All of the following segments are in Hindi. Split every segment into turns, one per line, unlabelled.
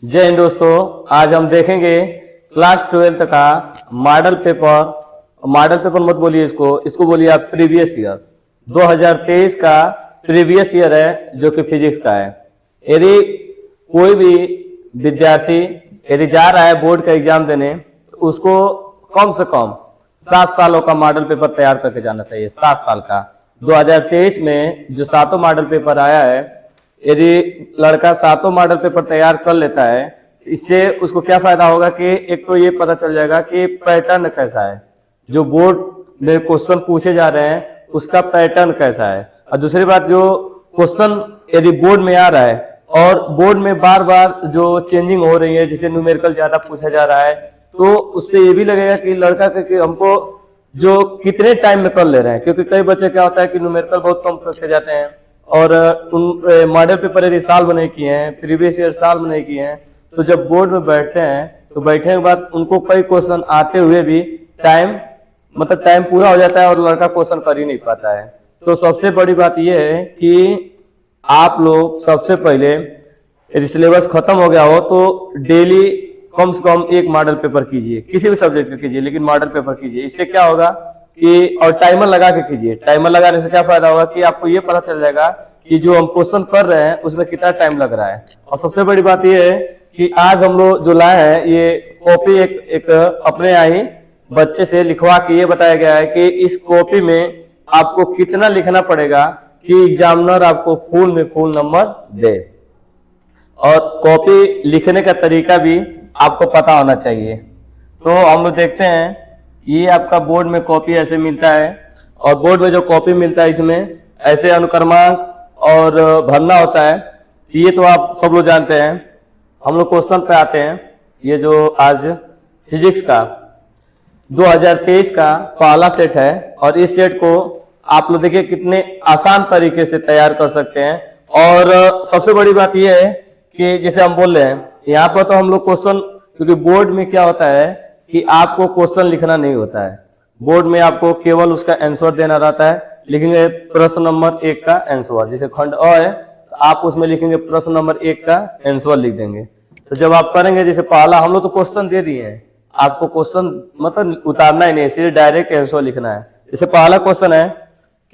जय हिंद दोस्तों, आज हम देखेंगे क्लास 12th का मॉडल पेपर मत बोलिए, इसको बोलिए आप प्रीवियस ईयर। 2023 का प्रीवियस ईयर है जो कि फिजिक्स का है। यदि कोई भी विद्यार्थी यदि जा रहा है बोर्ड का एग्जाम देने तो उसको कम से कम 7 सालों का मॉडल पेपर तैयार करके जाना चाहिए। 7 साल का 2023 में जो 7 मॉडल पेपर आया है, यदि लड़का 7 मॉडल पेपर तैयार कर लेता है, इससे उसको क्या फायदा होगा कि एक तो ये पता चल जाएगा कि पैटर्न कैसा है, जो बोर्ड में क्वेश्चन पूछे जा रहे हैं उसका पैटर्न कैसा है। और दूसरी बात, जो क्वेश्चन यदि बोर्ड में आ रहा है और बोर्ड में बार बार जो चेंजिंग हो रही है, जैसे न्यूमेरिकल ज्यादा पूछा जा रहा है, तो उससे ये भी लगेगा कि लड़का कि हमको जो कितने टाइम में कर ले रहे हैं। क्योंकि कई बच्चे क्या होता है कि न्यूमेरिकल बहुत कम करके जाते हैं और उन मॉडल पेपर यदि साल में नहीं किए हैं, प्रीवियस ईयर साल में नहीं किए हैं, तो जब बोर्ड में बैठते हैं तो बैठने के बाद उनको कई क्वेश्चन आते हुए भी टाइम पूरा हो जाता है और लड़का क्वेश्चन कर ही नहीं पाता है। तो सबसे बड़ी बात यह है कि आप लोग सबसे पहले यदि सिलेबस खत्म हो गया हो तो डेली कम से कम एक मॉडल पेपर कीजिए, किसी भी सब्जेक्ट का कीजिए, लेकिन मॉडल पेपर कीजिए। इससे क्या होगा कि और टाइमर लगा के कीजिए। टाइमर लगाने से क्या फायदा होगा कि आपको ये पता चल जाएगा कि जो हम क्वेश्चन कर रहे हैं उसमें कितना टाइम लग रहा है। और सबसे बड़ी बात ये है कि आज हम लोग जो लाए हैं ये कॉपी एक अपने यहाँ ही बच्चे से लिखवा के ये बताया गया है कि इस कॉपी में आपको कितना लिखना पड़ेगा कि एग्जामिनर आपको फुल में फुल नंबर दे। और कॉपी लिखने का तरीका भी आपको पता होना चाहिए। तो हम लोग देखते हैं, ये आपका बोर्ड में कॉपी ऐसे मिलता है और बोर्ड में जो कॉपी मिलता है इसमें ऐसे अनुक्रमांक और भरना होता है। ये तो आप सब लोग जानते हैं। हम लोग क्वेश्चन पे आते हैं। ये जो आज फिजिक्स का 2023 का पहला सेट है और इस सेट को आप लोग देखिए कितने आसान तरीके से तैयार कर सकते हैं। और सबसे बड़ी बात यह है कि जैसे हम बोल रहे हैं यहाँ पर, तो हम लोग क्वेश्चन, क्योंकि बोर्ड में क्या होता है कि आपको क्वेश्चन लिखना नहीं होता है। बोर्ड में आपको केवल उसका आंसर देना रहता है। लिखेंगे प्रश्न नंबर 1 का आंसर, जैसे खंड अ है तो आप उसमें लिखेंगे प्रश्न नंबर 1 का आंसर लिख देंगे। तो जब आप करेंगे, जैसे पहला हम लोग तो क्वेश्चन दे दिए हैं, आपको क्वेश्चन उतारना ही नहीं, सीधे डायरेक्ट आंसर लिखना है। जैसे पहला क्वेश्चन है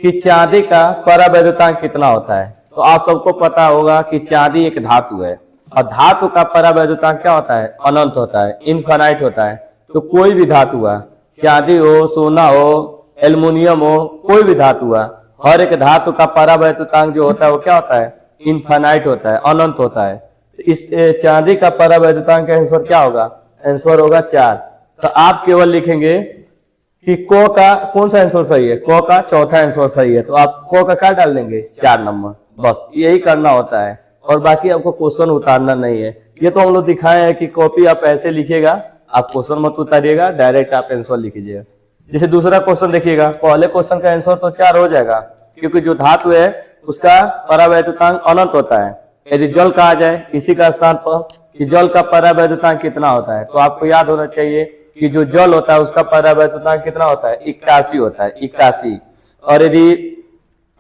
कि चांदी का परावैद्युतांक कितना होता है। तो आप सबको पता होगा कि चांदी एक धातु है और धातु का परावैद्युतांक क्या होता है? अनंत होता है, इनफाइनाइट होता है। तो कोई भी धातु हुआ, चांदी हो, सोना हो, एल्युमिनियम हो, कोई भी धातु हुआ, हर एक धातु का परावैद्युतांक जो होता है वो क्या होता है? इनफाइनाइट होता है, अनंत होता है। इस चांदी का परावैद्युतांक का आंसर क्या होगा? आंसर होगा 4। तो आप केवल लिखेंगे कि क का कौन सा आंसर सही है? क का चौथा आंसर सही है, तो आप क का क्या डाल देंगे? 4 नंबर। बस यही करना होता है और बाकी आपको क्वेश्चन उतारना नहीं है। ये तो हम लोग दिखाए हैं कि कॉपी आप ऐसे लिखिएगा, आप क्वेश्चन मत उतारिएगा, डायरेक्ट आप आंसर लिखिएगा। जैसे दूसरा क्वेश्चन देखिएगा, पहले क्वेश्चन का आंसर तो 4 हो जाएगा क्योंकि जो धातु है उसका परावैद्युतांक अनंत होता है। यदि जल का आ जाए इसी का स्थान पर कि जल का परावैद्युतांक कितना होता है, तो आपको याद होना चाहिए कि जो जल होता है उसका परावैद्युतांक कितना होता है? 81 होता है, 81। और यदि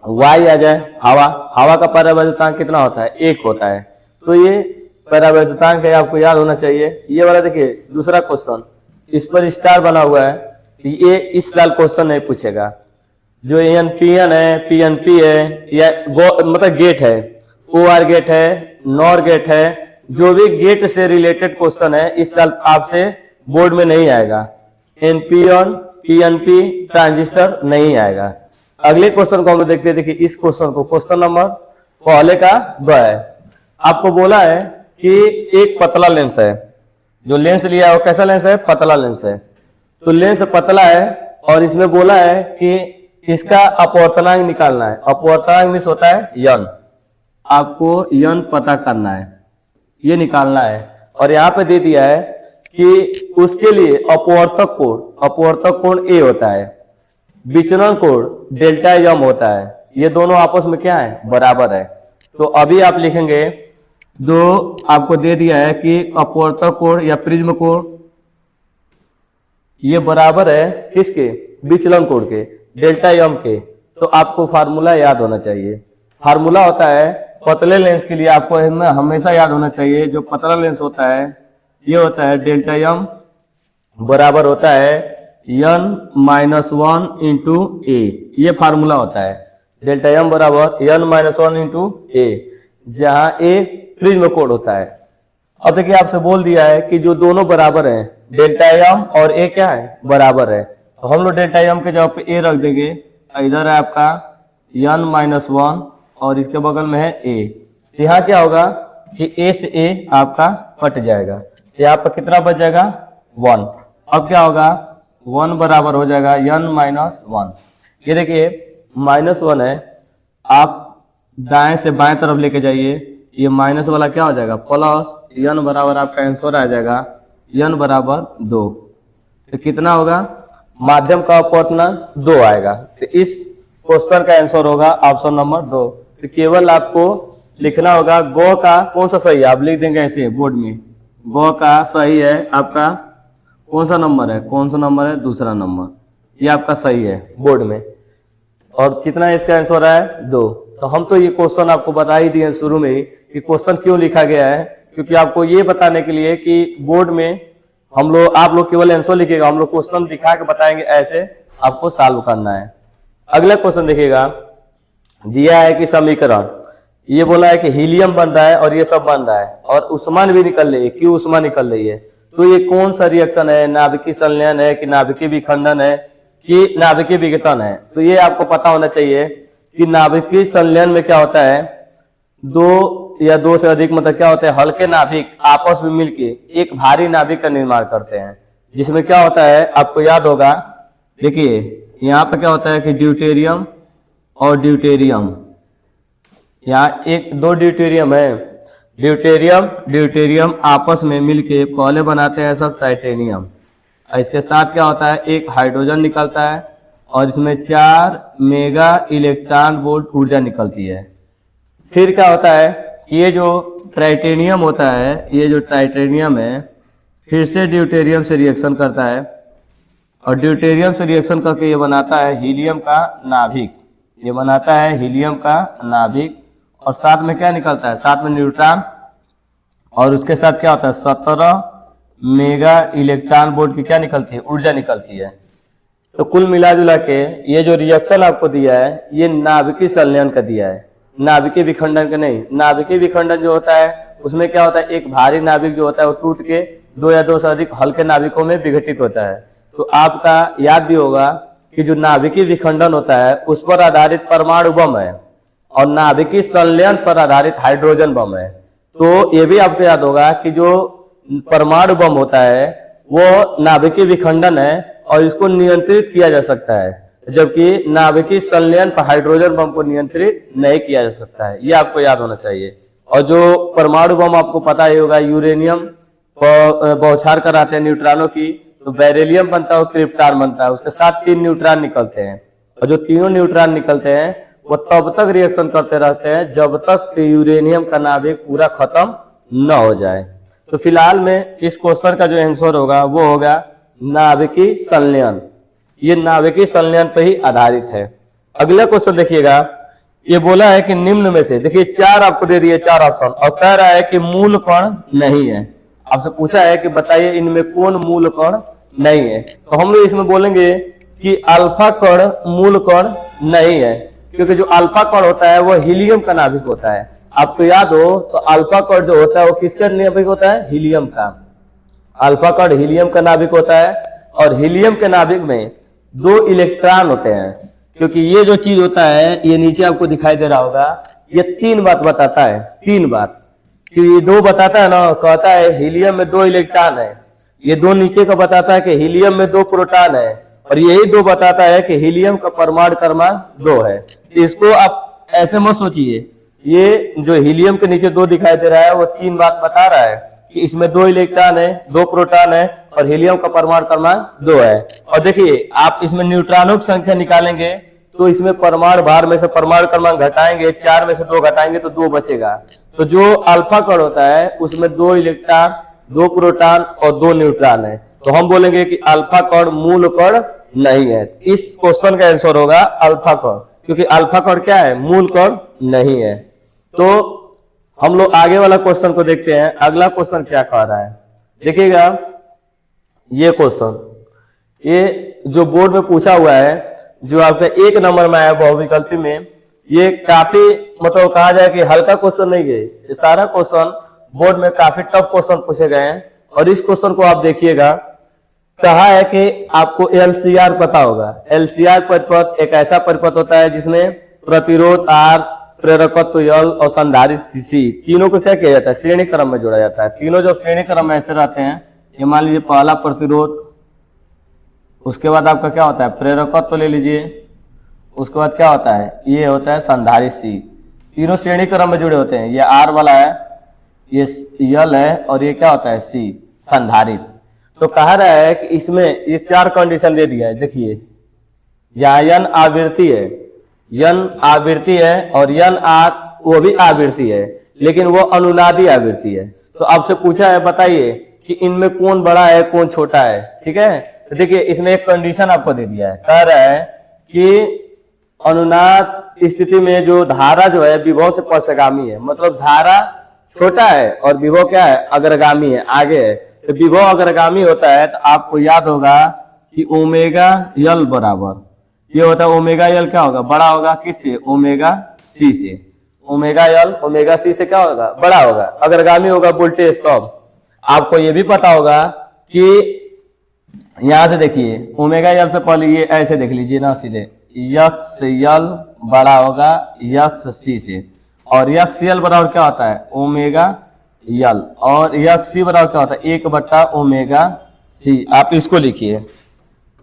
वायु आ जाए, हवा का परावैद्युतांक कितना होता है? 1 होता है। तो ये परावैद्युतांक है, आपको याद होना चाहिए। ये वाला देखिए दूसरा क्वेश्चन, इस पर स्टार बना हुआ है, ये इस साल क्वेश्चन नहीं पूछेगा। जो एनपीएन है, पीएनपी है, या गेट है, ओआर गेट है, नॉर गेट है, जो भी गेट से रिलेटेड क्वेश्चन है इस साल आपसे बोर्ड में नहीं आएगा। एनपीएन, पीएनपी, ट्रांजिस्टर नहीं आएगा। अगले क्वेश्चन को हम लोग देखते हैं। देखिए इस क्वेश्चन को, क्वेश्चन नंबर पहले का ब है। आपको बोला है कि एक पतला लेंस है, जो लेंस लिया है वो कैसा लेंस है? पतला लेंस है। तो लेंस पतला है और इसमें बोला है कि इसका अपवर्तनांक निकालना है। अपवर्तनांक मीन्स होता है यन। आपको यन पता करना है, ये निकालना है। और यहाँ पे दे दिया है कि उसके लिए अपवर्तक कोण ए होता है, विचलन कोण डेल्टा एम होता है। ये दोनों आपस में क्या है? बराबर है। तो अभी आप लिखेंगे, जो आपको दे दिया है कि अपवर्तक कोण या प्रिज्म कोण ये बराबर है किसके? विचलन कोण के, डेल्टा एम के। तो आपको फार्मूला याद होना चाहिए। फार्मूला होता है पतले लेंस के लिए आपको हमेशा याद होना चाहिए, जो पतला लेंस होता है ये होता है डेल्टा एम बराबर होता है n-1 इंटू ए। ये फार्मूला होता है डेल्टा एम बराबर n-1 इंटू ए, जहां ए प्रिज्म कोण होता है। अब देखिए आपसे बोल दिया है कि जो दोनों बराबर हैं, डेल्टा एम और ए क्या है, बराबर है, तो हम लोग डेल्टा एम के जगह पे ए रख देंगे। इधर है आपका n-1 और इसके बगल में है ए। यहाँ क्या होगा कि ए से ए आपका कट जाएगा, तो यहाँ पर कितना बच जाएगा 1। अब क्या होगा 1 बराबर हो जाएगा n-1। ये देखिए -1 है, आप दाएं से बाएं तरफ लेके जाइए, ये माइनस वाला क्या हो जाएगा प्लस, n बराबर आपका आंसर आ जाएगा n बराबर 2। तो कितना होगा, माध्यम का अपवर्तनांक 2 आएगा। तो इस क्वेश्चन का आंसर होगा ऑप्शन नंबर 2। तो केवल आपको लिखना होगा गौ का कौन सा सही है, आप लिख देंगे ऐसे बोर्ड में, गौ का सही है आपका कौन सा नंबर है, कौन सा नंबर है, दूसरा नंबर, ये आपका सही है बोर्ड में। और कितना इसका आंसर है 2। तो हम तो ये क्वेश्चन आपको बता ही दिए शुरू में ही कि क्वेश्चन क्यों लिखा गया है, क्योंकि आपको ये बताने के लिए कि बोर्ड में आप लोग केवल आंसर लिखिएगा, हम लोग क्वेश्चन दिखा के बताएंगे, ऐसे आपको सॉल्व करना है। अगला क्वेश्चन देखिएगा, दिया है कि समीकरण, ये बोला है कि हीलियम बन रहा है और ये सब बन रहा है और उष्मान भी निकल रही है, क्यों उष्मा निकल रही है, तो ये कौन सा रिएक्शन है, नाभिकीय संलयन है कि नाभिकीय विखंडन है कि नाभिकीय विघटन है। तो ये आपको पता होना चाहिए कि नाभिकीय संलयन में क्या होता है, 2 या 2 से अधिक मतलब क्या होता है, हल्के नाभिक आपस में मिलके एक भारी नाभिक का निर्माण करते हैं, जिसमें क्या होता है आपको याद होगा। देखिए यहाँ पे क्या होता है कि ड्यूटेरियम और ड्यूटेरियम, यहाँ 1-2 ड्यूटेरियम है, ड्यूटेरियम आपस में मिलके पहले बनाते हैं सब टाइटेनियम। इसके साथ क्या होता है, एक हाइड्रोजन निकलता है और इसमें 4 मेगा इलेक्ट्रॉन वोल्ट ऊर्जा निकलती है। फिर क्या होता है, ये जो टाइटेनियम होता है, ये जो टाइटेनियम है फिर से ड्यूटेरियम से रिएक्शन करता है और ड्यूटेरियम से रिएक्शन करके ये बनाता है हीलियम का नाभिक, ये बनाता है हीलियम का नाभिक। और साथ में क्या निकलता है, साथ में न्यूट्रॉन, और उसके साथ क्या होता है 17 मेगा इलेक्ट्रॉन वोल्ट की क्या निकलती है, ऊर्जा निकलती है। तो कुल मिला जुला के ये जो रिएक्शन आपको दिया है ये नाभिकीय संलयन का दिया है, नाभिकीय विखंडन का नहीं। नाभिकीय विखंडन जो होता है उसमें क्या होता है, एक भारी नाभिक जो होता है वो टूट के 2 या 2 से अधिक हल्के नाभिकों में विघटित होता है। तो आपका याद भी होगा कि जो नाभिकीय विखंडन होता है उस पर आधारित परमाणु बम है और नाभिकीय संलयन पर आधारित हाइड्रोजन बम है। तो ये भी आपको याद होगा कि जो परमाणु बम होता है वो नाभिकीय विखंडन है और इसको नियंत्रित किया जा सकता है, जबकि नाभिकीय संलयन पर हाइड्रोजन बम को नियंत्रित नहीं किया जा सकता है, ये आपको याद होना चाहिए। और जो परमाणु बम आपको पता ही होगा, यूरेनियम बौछार कराते हैं न्यूट्रॉनों की, तो बेरिलियम बनता है और क्रिप्टॉन बनता है, उसके साथ 3 न्यूट्रॉन निकलते हैं और जो तीनों न्यूट्रॉन निकलते हैं वो तब तक रिएक्शन करते रहते हैं जब तक यूरेनियम का नाभिक पूरा खत्म न हो जाए। तो फिलहाल में इस क्वेश्चन का जो आंसर होगा वो होगा नाभिकीय संलयन, ये नाभिकीय संलयन पर ही आधारित है। अगला क्वेश्चन देखिएगा, ये बोला है कि निम्न में से, देखिए 4 आपको दे दिए 4 ऑप्शन और कह रहा है कि मूल कण नहीं है। आपसे पूछा है कि बताइए इनमें कौन मूल कण नहीं है, तो हम लोग इसमें बोलेंगे कि अल्फा कण मूल कण नहीं है, क्योंकि जो अल्फा कण होता है वो हीलियम का नाभिक होता है। आपको याद हो तो अल्फा कण जो होता है वो किसका नाभिक होता है, हीलियम का। अल्फा कण हीलियम का नाभिक होता है और हीलियम के नाभिक में 2 इलेक्ट्रॉन होते हैं, क्योंकि ये जो चीज होता है ये नीचे आपको दिखाई दे रहा होगा, ये 3 बात बताता है, 3 बात, कि ये 2 बताता है ना, कहता है हीलियम में 2 इलेक्ट्रॉन है, ये 2 नीचे का बताता है कि हीलियम में 2 प्रोटॉन है और यही 2 बताता है कि हीलियम का परमाणु क्रमांक 2 है। इसको आप ऐसे मत सोचिए, ये जो हीलियम के नीचे 2 दिखाई दे रहा है वो 3 बात बता रहा है कि इसमें 2 इलेक्ट्रॉन है, 2 प्रोटॉन है और हीलियम का परमाणु क्रमांक 2 है। और देखिए आप इसमें न्यूट्रॉनों की संख्या निकालेंगे तो इसमें परमाणु भार में से परमाणु क्रमांक घटाएंगे, 4 में से 2 घटाएंगे तो 2 बचेगा। तो जो अल्फा कण होता है उसमें 2 इलेक्ट्रॉन, 2 प्रोटॉन और 2 न्यूट्रॉन है, तो हम बोलेंगे कि अल्फा कण मूल कण नहीं है। इस क्वेश्चन का आंसर होगा अल्फा कण, क्योंकि अल्फा कण क्या है, मूल कण नहीं है। तो हम लोग आगे वाला क्वेश्चन को देखते हैं। अगला क्वेश्चन क्या कह रहा है, देखिएगा ये क्वेश्चन, ये जो बोर्ड में पूछा हुआ है, जो आपका 1 नंबर में आया बहुविकल्पी में, ये काफी मतलब कहा जाए कि हल्का क्वेश्चन नहीं है। ये सारा क्वेश्चन बोर्ड में काफी टफ क्वेश्चन पूछे गए हैं। और इस क्वेश्चन को आप देखिएगा, कहा है कि आपको एलसीआर पता होगा। एलसीआर परिपथ एक ऐसा परिपथ होता है जिसमें प्रतिरोध आर, प्रेरकत्व यल और संधारित्र सी, तीनों को क्या किया जाता है, श्रेणी क्रम में जोड़ा जाता है। तीनों जब श्रेणी क्रम में ऐसे रहते हैं, ये मान लीजिए पहला प्रतिरोध, उसके बाद आपका क्या होता है प्रेरकत्व ले लीजिए, उसके बाद क्या होता है ये होता है संधारित्र सी। तीनों श्रेणी क्रम में जुड़े होते हैं। ये आर वाला है, ये यल है, और ये क्या होता है सी संधारित्र। तो कहा रहा है कि इसमें ये 4 कंडीशन दे दिया है। देखिए जहां यन आवृत्ति है, यन आवृत्ति है, और यन आर वो भी आवृत्ति है, लेकिन वो अनुनादी आवृत्ति है। तो आपसे पूछा है बताइए कि इनमें कौन बड़ा है कौन छोटा है, ठीक है। तो देखिए इसमें एक कंडीशन आपको दे दिया है, कह रहा है कि अनुनाद स्थिति में जो धारा जो है विभव से पश्चगामी है, मतलब धारा छोटा है और विभव क्या है अग्रगामी है, आगे है। तो विभव अग्रगामी होता है तो आपको याद होगा कि ओमेगा यल बराबर ये होता है, ओमेगा यल क्या होगा बड़ा होगा किससे, ओमेगा सी से। ओमेगा यल ओमेगा सी से क्या होगा बड़ा होगा, अग्रगामी होगा वोल्टेज। तब आपको ये भी पता होगा कि यहां से देखिए ओमेगा यल से पहले ये ऐसे देख लीजिए ना, सीधे यक्स यल बड़ा होगा यक्स सी से, और यक्स यल बराबर क्या होता है ओमेगा यल, और यक्स सी बराबर क्या होता है 1/ओमेगा सी। आप इसको लिखिए,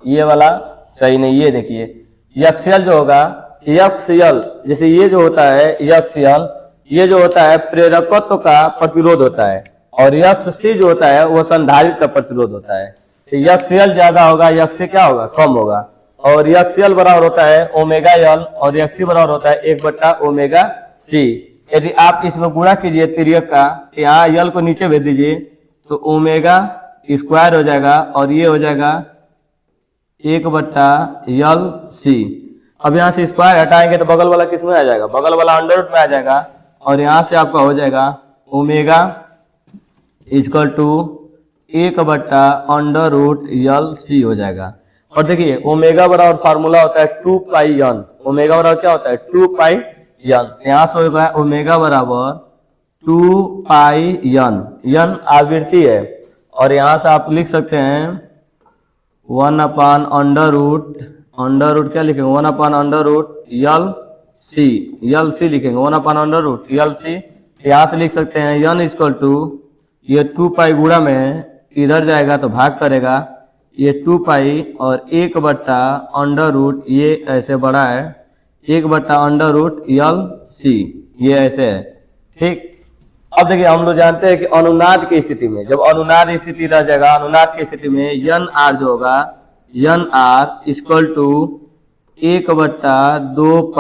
ये वाला सही नहीं, ये देखिए यक्स यल जो होगा यक्स यल, जैसे ये जो होता है यक्स यल, ये जो होता है प्रेरकत्व का प्रतिरोध होता है, और यक्स सी जो होता है वो संधारित्र का प्रतिरोध होता है। तो यक्स यल ज्यादा होगा, यक्स सी क्या होगा कम होगा, और यक्स यल बराबर होता है ओमेगा यल, और यक्स सी बराबर होता है 1/ओमेगा सी। यदि आप इसमें गुणा कीजिए तिर्यक का, यहाँ यल को नीचे भेज दीजिए तो ओमेगा स्क्वायर हो जाएगा, और ये हो जाएगा 1/यल सी। अब यहाँ से स्क्वायर हटाएंगे तो बगल वाला किस में आ जाएगा, बगल वाला अंडर रूट में आ जाएगा, और यहाँ से आपका हो जाएगा ओमेगा इक्वल टू 1/√यल सी हो जाएगा। और देखिए ओमेगा बराबर फार्मूला होता है 2πn, ओमेगा बराबर क्या होता है 2πn। यहाँ से होगा ओमेगा बराबर 2πn, यन आवृत्ति है, और यहाँ से आप लिख सकते हैं 1/√, क्या लिखेंगे 1/√यल सी लिखेंगे 1/√यल सी। यहाँ से लिख सकते हैं यन इक्वल टू, ये 2π गुणा में इधर जाएगा तो भाग करेगा, ये 2π और 1/√, ये ऐसे बड़ा है 1/√यल सी, ये ऐसे है, ठीक। अब देखिए हम लोग जानते हैं कि अनुनाद की स्थिति में, जब अनुनाद स्थिति रह जाएगा, अनुनाद की स्थिति में यन आर जो होगा, यन आर इक्वल टू 1/2π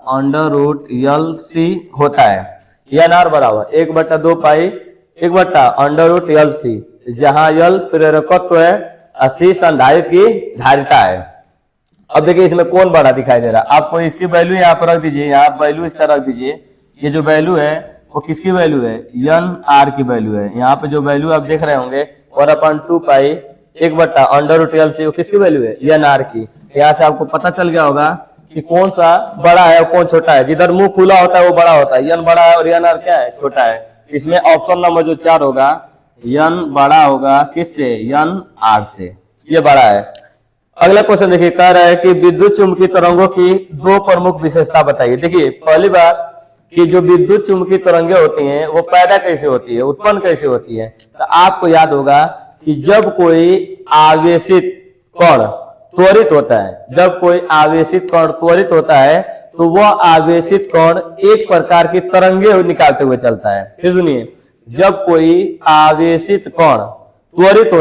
1/√यल सी होता है। यन आर बराबर 1/2π 1/√यल सी, जहां यल प्रेरकत्व है, सी संधारित्र की धारिता है। अब देखिए इसमें कौन बड़ा दिखाई दे रहा है आपको, इसकी वैल्यू यहाँ पर रख दीजिए, यहाँ वैल्यू इसका रख दीजिए। ये जो वैल्यू है वो किसकी वैल्यू है, यन आर की वैल्यू है। यहाँ पे जो वैल्यू आप देख रहे होंगे 1/2π 1/√यल सी, वो किसकी वैल्यू है यन आर की। यहाँ से आपको पता चल गया होगा कि कौन सा बड़ा है और कौन छोटा है। जिधर मुंह खुला होता है वो बड़ा होता है, यन बड़ा है, और यन आर क्या है छोटा है। इसमें ऑप्शन नंबर जो 4 होगा, यन बड़ा होगा किससे, यन आर से, ये बड़ा है। अगला क्वेश्चन देखिए, कह रहा है कि विद्युत चुंबकीय तरंगों की 2 प्रमुख विशेषता बताइए। देखिए पहली बात कि जो विद्युत चुंबकीय तरंगें होती हैं वो पैदा कैसे होती है, उत्पन्न कैसे होती है। तो आपको याद होगा कि जब कोई आवेशित कण त्वरित होता है, जब कोई आवेशित कण त्वरित होता है तो वह आवेशित कण एक प्रकार की तरंगे निकालते हुए चलता है। फिर सुनिए, जब कोई आवेशित कण त्वरित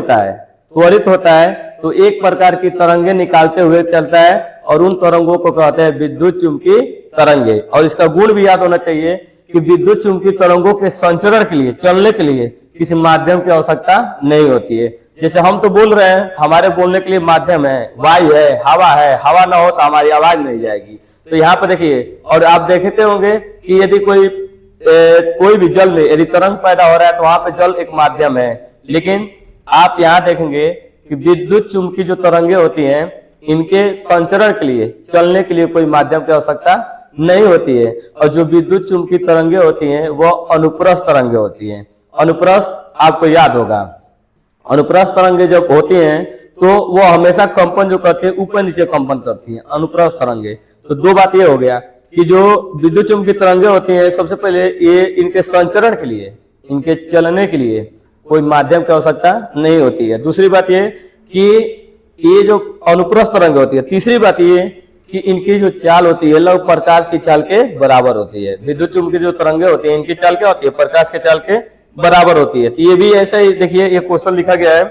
होता है तो एक प्रकार की तरंगे निकालते हुए चलता है, और उन तरंगों को कहते हैं विद्युत चुंबकीय तरंगे। और इसका गुण भी याद होना चाहिए कि विद्युत चुंबकीय तरंगों के संचरण के लिए, चलने के लिए किसी माध्यम की आवश्यकता नहीं होती है। जैसे हम तो बोल रहे हैं, हमारे बोलने के लिए माध्यम है, वायु है, हवा ना हो तो हमारी आवाज नहीं जाएगी। तो यहाँ पे देखिए, और आप देखते होंगे कि यदि कोई भी जल में यदि तरंग पैदा हो रहा है तो वहां पे जल एक माध्यम है, लेकिन आप यहाँ देखेंगे कि विद्युत चुंबकीय जो तरंगे होती हैं इनके संचरण के लिए, चलने के लिए कोई माध्यम की आवश्यकता नहीं होती है। और जो विद्युत चुंबकीय तरंगे होती हैं वो अनुप्रस्थ तरंगे होती हैं। अनुप्रस्थ आपको याद होगा, अनुप्रस्थ तरंगे जब होती हैं तो वो हमेशा कंपन जो करती है ऊपर नीचे कंपन करती है, अनुप्रस्थ तरंगे। तो दो बात ये हो गया कि जो विद्युत चुंबकीय तरंगे होती हैं सबसे पहले ये इनके संचरण के लिए, इनके चलने के लिए कोई माध्यम की आवश्यकता नहीं होती है। दूसरी बात ये कि ये जो अनुप्रस्थ तरंगे होती है, तीसरी बात ये कि इनकी जो चाल होती है लव प्रकाश की चाल के बराबर होती है। विद्युत चुंबकीय जो तरंगे होती है इनकी चाल क्या होती है, प्रकाश के चाल के बराबर होती है। तो ये भी ऐसा ही देखिए, ये क्वेश्चन लिखा गया है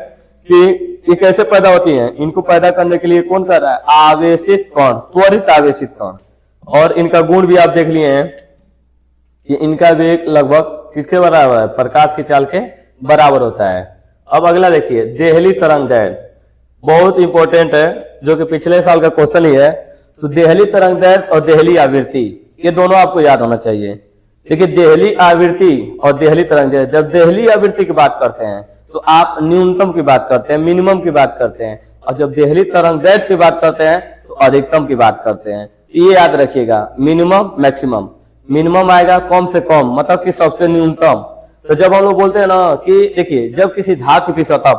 कि ये कैसे पैदा होती हैं। इनको पैदा करने के लिए कौन कर रहा है, आवेशित कण, त्वरित आवेशित कण। और इनका गुण भी आप देख लिए हैं कि इनका वेग लगभग किसके बराबर है, प्रकाश की चाल के बराबर होता है। अब अगला देखिए, देहली तरंगदैर्घ्य, बहुत इंपॉर्टेंट है, जो कि पिछले साल का क्वेश्चन ही है। तो देहली तरंगदैर्घ्य और देहली आवृत्ति, ये दोनों आपको याद होना चाहिए। देखिए, देहली आवृत्ति और देहली तरंगदैर्घ्य, जब देहली आवृत्ति की बात करते हैं तो आप न्यूनतम की बात करते हैं, मिनिमम की बात करते हैं, और जब देहली तरंगदैर्घ्य की बात करते हैं तो अधिकतम की बात करते हैं। ये याद रखिएगा, मिनिमम मैक्सिमम। मिनिमम आएगा कम से कम, मतलब कि सबसे न्यूनतम। तो जब हम लोग बोलते हैं ना कि देखिए, जब किसी धातु की सतह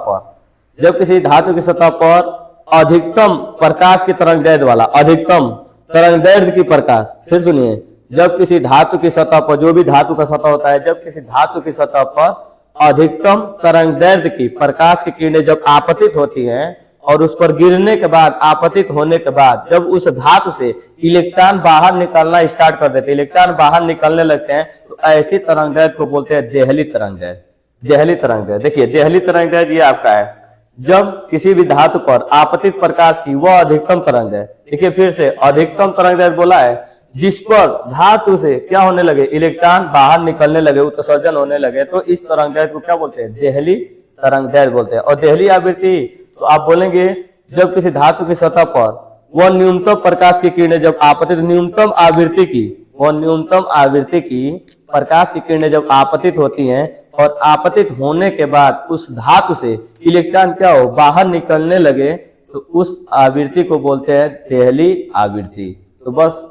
पर अधिकतम प्रकाश की तरंगदैर्घ्य वाला, अधिकतम तरंगदैर्घ्य की प्रकाश, फिर सुनिए, जब किसी धातु की सतह पर, जो भी धातु का सतह होता है, जब किसी धातु की सतह पर अधिकतम तरंगदैर्घ्य की प्रकाश की किरणें जब आपतित होती हैं और उस पर गिरने के बाद, आपतित होने के बाद, जब उस धातु से इलेक्ट्रॉन बाहर निकलना स्टार्ट कर देते हैं, इलेक्ट्रॉन बाहर निकलने लगते हैं, तो ऐसी तरंगदैर्घ्य को बोलते हैं देहली तरंगदैर्घ्य। देहली तरंगदैर्घ्य, देखिए देहली तरंगदैर्घ्य ये आपका है, जब किसी भी धातु पर आपतित प्रकाश की वह अधिकतम तरंगदैर्घ्य। देखिए फिर से अधिकतम तरंगदैर्घ्य बोला है, जिस पर धातु से क्या होने लगे, इलेक्ट्रॉन बाहर निकलने लगे, उत्सर्जन होने लगे, तो इस तरंगदैर्घ्य को क्या बोलते हैं, देहली तरंगदैर्घ्य बोलते हैं। और देहली आवृत्ति तो आप बोलेंगे, जब किसी धातु की सतह पर वह न्यूनतम प्रकाश की किरणें जब आपतित, न्यूनतम आवृत्ति की, वह न्यूनतम आवृत्ति की प्रकाश की किरणें जब आपतित होती हैं और आपतित होने के बाद उस धातु से इलेक्ट्रॉन क्या हो, बाहर निकलने लगे, तो उस आवृत्ति को बोलते हैं देहली आवृत्ति। तो बस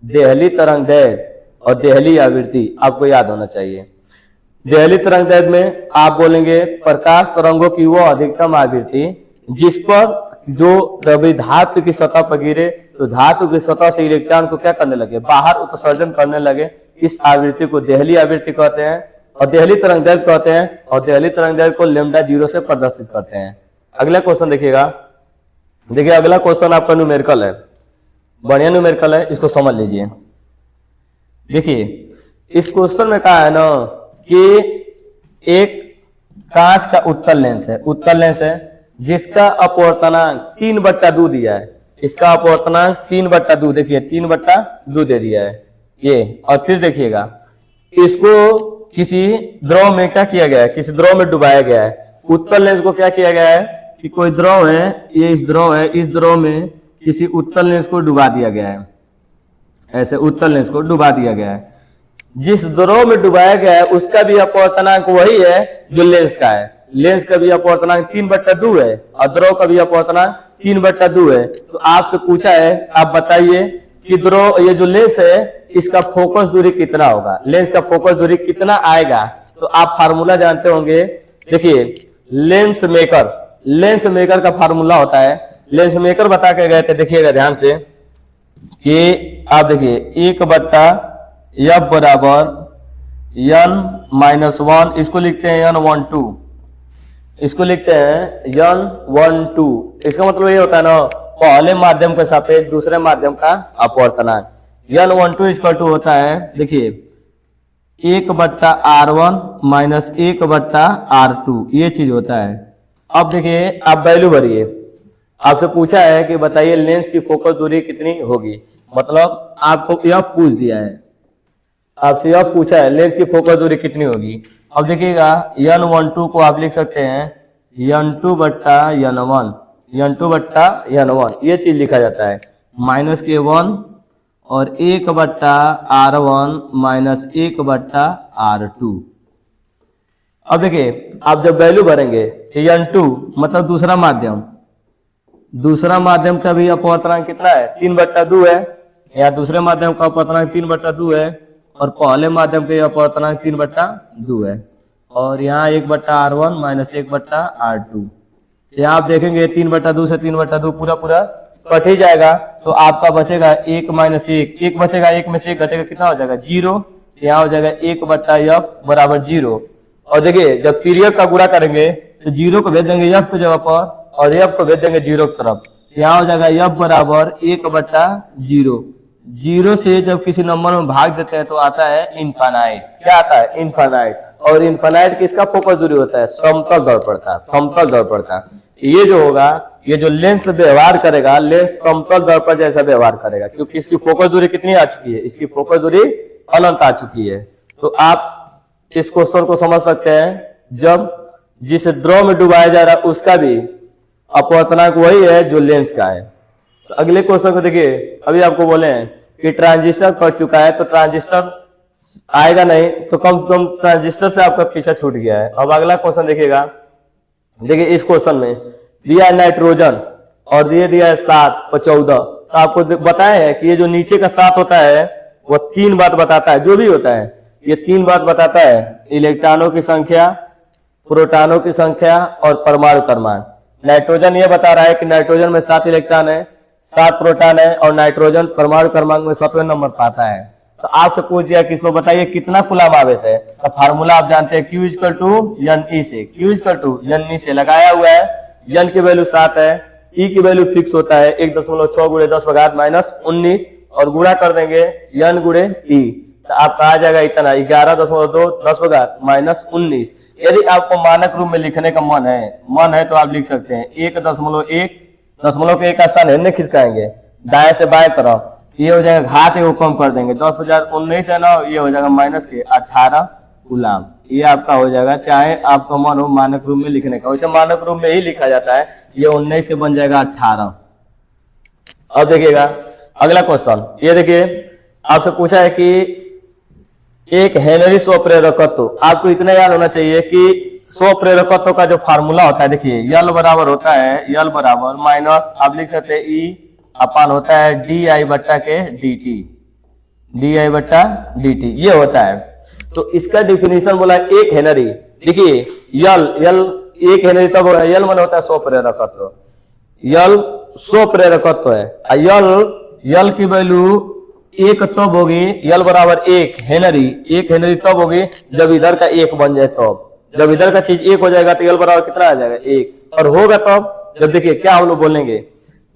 देहली तरंगदैर्घ्य और देहली आवृत्ति आपको याद होना चाहिए। देहली तरंगदैर्घ्य में आप बोलेंगे प्रकाश तरंगों की वो अधिकतम आवृत्ति जिस पर जो कभी धातु की सतह पर गिरे तो धातु की सतह से इलेक्ट्रॉन को क्या करने लगे, बाहर उत्सर्जन करने लगे, इस आवृत्ति को देहली आवृत्ति कहते हैं और देहली तरंगदैर्घ्य कहते हैं। और देहली तरंगदैर्घ्य को लैम्डा 0 से प्रदर्शित करते हैं। अगला क्वेश्चन देखिएगा, देखिए अगला क्वेश्चन आपका न्यूमेरिकल है, बढ़िया न्यूमेरिकल है, इसको समझ लीजिए। देखिए इस क्वेश्चन में कहा है ना कि एक कांच का उत्तल लेंस है, उत्तल लेंस है जिसका अपवर्तनांक 3/2 दिया है, इसका अपवर्तनांक 3/2, देखिए 3/2 दे दिया है ये। और फिर देखिएगा इसको किसी द्रव में क्या किया गया है, किसी द्रव में डुबाया गया है। उत्तल लेंस को क्या किया गया है कि कोई द्रव है, ये इस द्रव है, इस द्रव में किसी उत्तल लेंस को डुबा दिया गया है, ऐसे उत्तल लेंस को डुबा दिया गया है। जिस द्रव में डुबाया गया है उसका भी अपवर्तनांक वही है जो लेंस का है, लेंस का भी अपवर्तनांक 3/2 है और द्रव का भी अपवर्तनांक 3/2 है। तो आपसे पूछा है, आप बताइए कि द्रव, ये जो लेंस है इसका फोकस दूरी कितना होगा, लेंस का फोकस दूरी कितना आएगा। तो आप फार्मूला जानते होंगे, देखिए लेंस मेकर का फार्मूला होता है, लेंस मेकर बता के गए थे, देखिएगा ध्यान से कि आप देखिए 1/F बराबर n-1, इसको लिखते हैं n12, इसको लिखते हैं n12। इसका मतलब ये होता है ना, पहले माध्यम के सापेक्ष दूसरे माध्यम का अपवर्तनांक। n12 इक्वल टू होता है, देखिए 1/R1 माइनस 1/R2, ये चीज होता है। अब देखिए आप वैल्यू भरिए, आपसे पूछा है कि बताइए लेंस की फोकस दूरी कितनी होगी, मतलब आपको यह पूछ दिया है, आपसे यह पूछा है लेंस की फोकस दूरी कितनी होगी। अब देखिएगा n12 को आप लिख सकते हैं n2/n1, n2/n1, ये चीज लिखा जाता है, -k1 और 1/R1 माइनस 1/R2। अब देखिए आप जब वैल्यू भरेंगे N2 मतलब दूसरा माध्यम का भी अपवर्तनांक कितना है 3/2 है, या दूसरे माध्यम का अपवर्तनांक 3/2 है और पहले माध्यम का अपवर्तनांक 3/2 है, और यहाँ 1/R1 माइनस 1/R2। यहाँ आप देखेंगे 3/2 से 3/2 पूरा कट ही जाएगा, तो आपका बचेगा 1 माइनस 1 बचेगा, 1 में से 1 घटेगा कितना हो जाएगा 0, यहाँ हो जाएगा 1/F बराबर 0। और देखिए जब पीरियड का गुणा करेंगे तो 0 को भेज देंगे F की जगह पर और F को भेज देंगे 0 की तरफ, यहाँ हो जाएगा F बराबर 1/0। 0 से जब किसी नंबर में भाग देते हैं तो आता है इनफाइनाइट। क्या आता है इनफाइनाइट, और इनफाइनाइट किसका फोकस दूरी होता है समतल दर्पण का, समतल दर्पण का। ये जो होगा, ये जो लेंस व्यवहार करेगा, लेंस समतल दर्पण जैसा व्यवहार करेगा, क्योंकि इसकी फोकस दूरी कितनी आ चुकी है, इसकी फोकस दूरी अनंत आ चुकी है। तो आप इस क्वेश्चन को समझ सकते हैं, जब जिस द्रव में डुबाया जा रहा है उसका भी अपवर्तनांक वही है जो लेंस का है। तो अगले क्वेश्चन को देखिए, अभी आपको बोले हैं कि ट्रांजिस्टर कट चुका है, तो ट्रांजिस्टर आएगा नहीं, तो कम से कम ट्रांजिस्टर से आपका पीछा छूट गया है। अब अगला क्वेश्चन देखिएगा, देखिए इस क्वेश्चन में दिया है नाइट्रोजन और दिया है 7 और 14। तो आपको बताया है कि ये जो नीचे का 7 होता है वो 3 बात बताता है, जो भी होता है ये 3 बात बताता है, इलेक्ट्रॉनों की संख्या, प्रोटॉनों की संख्या और परमाणु क्रमांक। नाइट्रोजन ये बता रहा है कि नाइट्रोजन में 7 इलेक्ट्रॉन है, 7 प्रोटॉन है, और नाइट्रोजन परमाणु क्रमांक में 7वें नंबर पाता है। तो आपसे पूछ दिया कि इसमें बताइए कितना कूलम आवेश है, तो फार्मूला आप जानते हैं Q = N E से, Q = N E से लगाया हुआ है। N की वैल्यू 7 है, E की वैल्यू फिक्स होता है 1.6 × 10⁻19 और गुणा कर देंगे N × E, तो आपका आ जाएगा इतना 11.2 10⁻19। यदि आपको मानक रूप में लिखने का मन है तो आप लिख सकते हैं 1.1 दशमलव के 1 का स्थान है खिसकाएंगे दाएं से बाएं तरफ, ये हो जाएगा घात को कम कर देंगे 10,19 है ना, ये हो जाएगा माइनस के 18 कूलम। ये आपका हो जाएगा, चाहे आपका मन हो मानक रूप में लिखने का, वैसे मानक रूप में ही लिखा जाता है। ये 19 से बन जाएगा 18। अब देखिएगा अगला क्वेश्चन, ये देखिए आपसे पूछा है कि एक हेनरी स्वप्रेरकत्व, आपको इतना याद होना चाहिए कि स्वप्रेरकत्व का जो फार्मूला होता है, देखिए यल बराबर होता है, यल बराबर माइनस आप लिख सकते हैं ई अपान होता है DI/dt, DI/dt ये होता है। तो इसका डिफिनीशन बोला एक हेनरी, देखिए यल 1 हेनरी तब होगा, यल मन होता है स्वप्रेरकत्व, यल स्वप्रेरकत्व है। यल की वैल्यू 1 तब होगी, यल बराबर 1 हेनरी तब होगी जब इधर का 1 बन जाए, तब जब इधर का चीज 1 हो जाएगा तो यल बराबर कितना आ जाएगा 1, और होगा तब जब, देखिए क्या हम लोग बोलेंगे,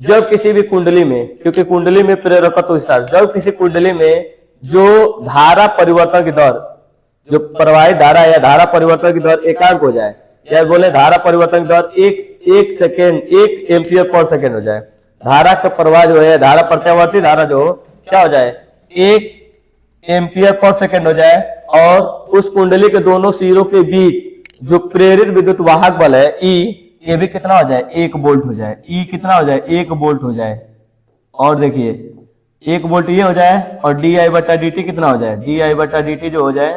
जब किसी भी कुंडली में, क्योंकि कुंडली में प्रेरकत्व विस्तार, जब किसी कुंडली में जो धारा परिवर्तन की दर, जो प्रवाहित धारा या धारा परिवर्तन की दर एकांक हो जाए, या बोले धारा परिवर्तन की दर 1 सेकेंड 1 एम्पियर पर सेकेंड हो जाए, धारा का प्रवाह जो है, धारा प्रत्यावर्ती धारा जो क्या हो जाए 1 एम्पियर पर सेकेंड हो जाए, और उस कुंडली के दोनों सिरों के बीच जो प्रेरित विद्युत वाहक बल है E, ये भी कितना हो जाए 1 वोल्ट हो जाए, E कितना हो जाए 1 वोल्ट हो जाए, और देखिए 1 वोल्ट ये हो जाए, और DI/dt कितना हो जाए, DI/dt जो हो जाए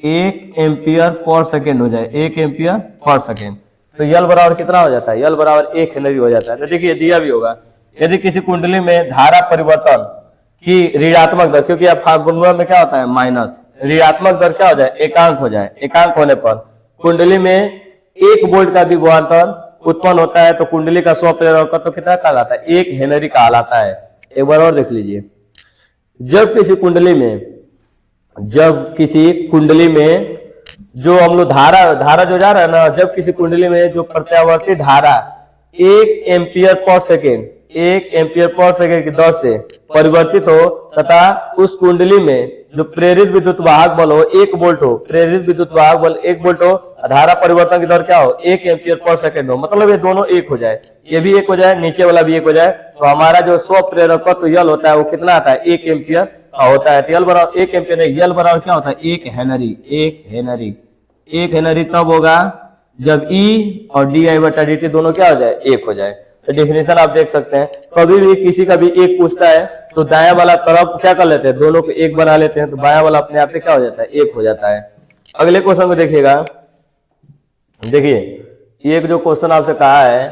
1 एम्पियर पर सेकेंड हो जाए, 1 एम्पियर पर सेकेंड। तो यल बराबर कितना हो जाता है, यल बराबर 1 हेनरी हो जाता है। तो देखिए दिया भी होगा, यदि किसी कुंडली में धारा परिवर्तन की ऋणात्मक दर, क्योंकि अब फार्मूला में क्या होता है माइनस, ऋणात्मक दर क्या हो जाए एकांक हो जाए, एकांक होने पर कुंडली में 1 वोल्ट का भी विभवांतर उत्पन्न होता है, तो कुंडली का स्वप्रेरकत्व तो कितना कहलाता है 1 हेनरी कहलाता है। एक बार और देख लीजिए, जब किसी कुंडली में जो हम लोग धारा जो जा रहा है ना, जब किसी कुंडली में जो प्रत्यावर्ती धारा 1 एम्पियर पर सेकेंड की दर से परिवर्तित हो, तथा उस कुंडली में जो प्रेरित विद्युत वाहक बल हो 1 वोल्ट हो, प्रेरित विद्युत वाहक बल 1 वोल्ट हो, धारा परिवर्तन की दर क्या हो 1 एम्पियर पर सेकेंड हो, मतलब ये दोनों 1 हो जाए, ये भी 1 हो जाए, नीचे वाला भी 1 हो जाए, तो हमारा जो स्वप्रेरकत्व यल होता है वो कितना आता है 1 एम्पियर होता है। तो यल बराबर 1 एम्पियर नहीं, यल बराबर क्या होता है 1 हेनरी तब होगा जब E और DI/dt दोनों क्या हो जाए 1 हो जाए। डेफिनेशन आप देख सकते हैं। कभी भी किसी का भी एक पूछता है तो दायां वाला तरफ क्या कर लेते हैं, दोनों को एक बना लेते हैं, तो बायां वाला अपने आप में क्या हो जाता है, एक हो जाता है। अगले क्वेश्चन को देखिएगा। देखिए ये एक जो क्वेश्चन आपसे कहा है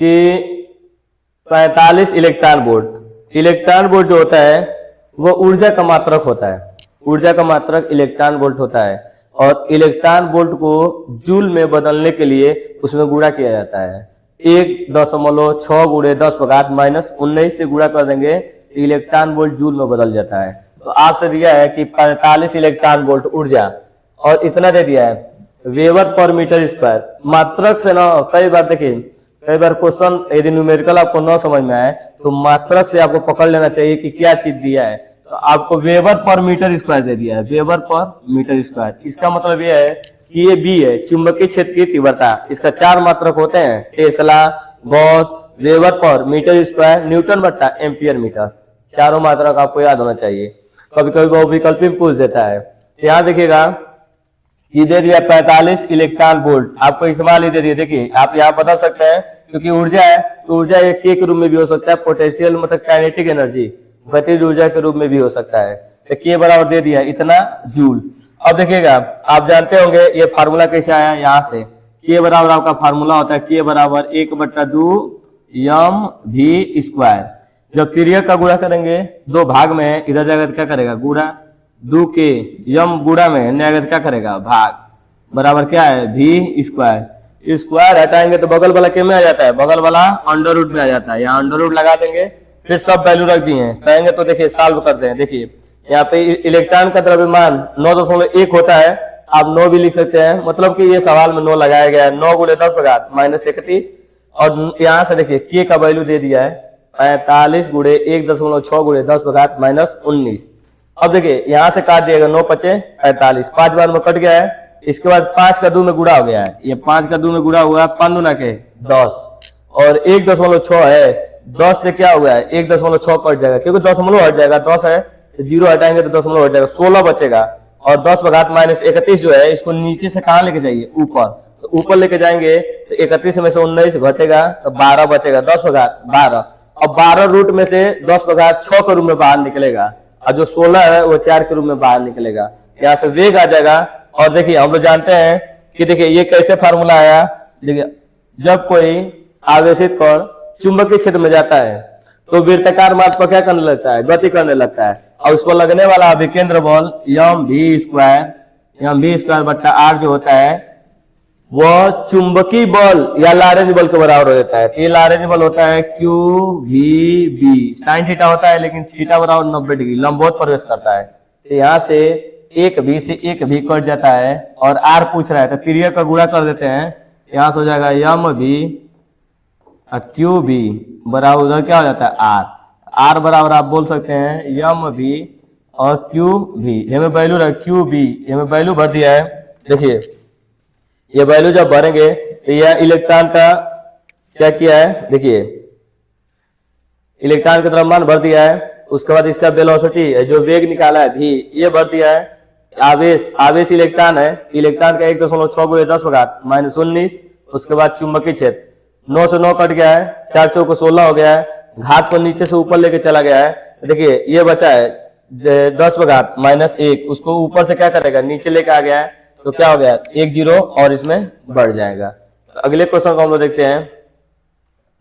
कि 45 इलेक्ट्रॉन वोल्ट, इलेक्ट्रॉन वोल्ट जो होता है वो ऊर्जा का मात्रक होता है, ऊर्जा का मात्रक इलेक्ट्रॉन वोल्ट होता है, और इलेक्ट्रॉन वोल्ट को जूल में बदलने के लिए उसमें गुणा किया जाता है। 1.6 गुणे 10⁻⁻19 से गुणा कर देंगे इलेक्ट्रॉन वोल्ट जूल में बदल जाता है। तो आपसे दिया है कि 45 इलेक्ट्रॉन वोल्ट ऊर्जा और इतना दे दिया है वेबर पर मीटर स्क्वायर। मात्रक से ना कई बार देखिए, कई बार क्वेश्चन यदि न्यूमेरिकल आपको न समझ में आए तो मात्रक से आपको पकड़ लेना चाहिए कि क्या चीज दिया है। तो आपको वेबर पर मीटर स्क्वायर दे दिया है, वेबर पर मीटर स्क्वायर। इसका मतलब यह है कि ये बी है, चुंबकीय क्षेत्र की तीव्रता। इसका 4 मात्रक होते हैं, tesla, gauss, weber per metre square, newton बट्टा एम्पियर मीटर। चारों मात्रक आपको याद होना चाहिए। कभी कभी वो विकल्प में पूछ देता है। यहाँ देखिएगा ये दे दिया 45 इलेक्ट्रॉन वोल्ट, आपको इस्तेमाल ही दे दिया। देखिए आप यहाँ बता सकते हैं क्योंकि ऊर्जा है तो ऊर्जा एक के रूप में भी हो सकता है, पोटेंशियल मतलब काइनेटिक एनर्जी गतिज ऊर्जा के रूप में भी हो सकता है। तो के बराबर दे दिया इतना जूल। अब देखिएगा आप जानते होंगे ये फार्मूला कैसे आया, यहाँ से के बराबर आपका फार्मूला होता है के बराबर 1/2 यम भी स्क्वायर। जब तिर्यक का गुणा करेंगे दो भाग में, इधर जाएगा तो क्या करेगा गुणा, 2 के यम गुणा में न्याय क्या करेगा भाग, बराबर क्या है भी स्क्वायर। स्क्वायर हटाएंगे तो बगल वाला के में आ जाता है, बगल वाला अंडर रूट में आ जाता है। यहाँ अंडर रूट लगा देंगे, फिर सब वैल्यू रख दिए हैं, कहेंगे तो देखिए सॉल्व करते हैं। देखिए यहाँ पे इलेक्ट्रॉन का द्रव्यमान 9.1 होता है, आप 9 भी लिख सकते हैं, मतलब कि ये सवाल में 9 लगाया गया है। 9 गुणे 10⁻31 और यहाँ से देखिए के का वैल्यू दे दिया है 45 गुणे 1.6 गुणे 10⁻19। अब देखिए यहां से काट दिएगा 9 पचे 45, 5 बार में कट गया है। इसके बाद 5 का 2 में गुणा हो गया है, ये 5 का 2 में गुणा हुआ 5 दूना के 10 और 1.6 है, 10 से क्या हो गया है 1.6 कट जाएगा क्योंकि दशमलव हट जाएगा, 10 है तो 0 हटाएंगे तो दशमलव हट जाएगा, 16 बचेगा। और 10⁻31 जो है इसको नीचे से कहां लेके जाइए ऊपर, तो ऊपर लेके जाएंगे तो 31 में से 19 घटेगा तो 12 बचेगा, 10/12 और 12 रूट में से 10/6 के रूप में बाहर निकलेगा और जो 16 है वो 4 के रूप में बाहर निकलेगा। यहाँ से वेग आ जाएगा। और देखिए हम लोग जानते हैं कि देखिए ये कैसे फार्मूला आया, देखिए जब कोई आवेशित कण चुंबकीय क्षेत्र में जाता है तो वृत्ताकार मार्ग पर क्या करने लगता है, गति करने लगता है, और उस पर लगने वाला अभिकेंद्र बल यम भी स्क्वायर बट्टा आर जो होता है वह चुंबकीय बल या लॉरेंज बल के बराबर हो जाता है। तो ये लॉरेंज बल होता है Q V B, sine theta होता है लेकिन थीटा बराबर 90 डिग्री लंबवत प्रवेश करता है। तो यहाँ से एक भी से एक भी कट जाता है और आर पूछ रहा है तो तिर्यक का गुणा कर देते हैं, यहाँ से हो जाएगा यम भी क्यू बी बराबर उधर क्या हो जाता है आर, आर बराबर आप बोल सकते हैं यम भी और क्यू भी। हमें वैल्यू क्यू बी हमें वैल्यू भर दिया है। देखिए ये वैल्यू जब भरेंगे तो यह इलेक्ट्रॉन का क्या किया है, देखिए इलेक्ट्रॉन का द्रव्यमान भर दिया है, उसके बाद इसका वेलोसिटी है जो वेग निकाला है भी ये भर दिया है। आवेश इलेक्ट्रॉन है, इलेक्ट्रॉन का 1.6 गुणे 10⁻−19। उसके बाद चुंबकीय क्षेत्र 9 से 9 कट गया है, 4 चौको 16 हो गया है, घात को नीचे से ऊपर लेके चला गया है। देखिए ये बचा है 10⁻−1, उसको ऊपर से क्या करेगा नीचे लेके आ गया है तो क्या हो गया 1 0 और इसमें बढ़ जाएगा। तो अगले क्वेश्चन को हम लोग देखते हैं।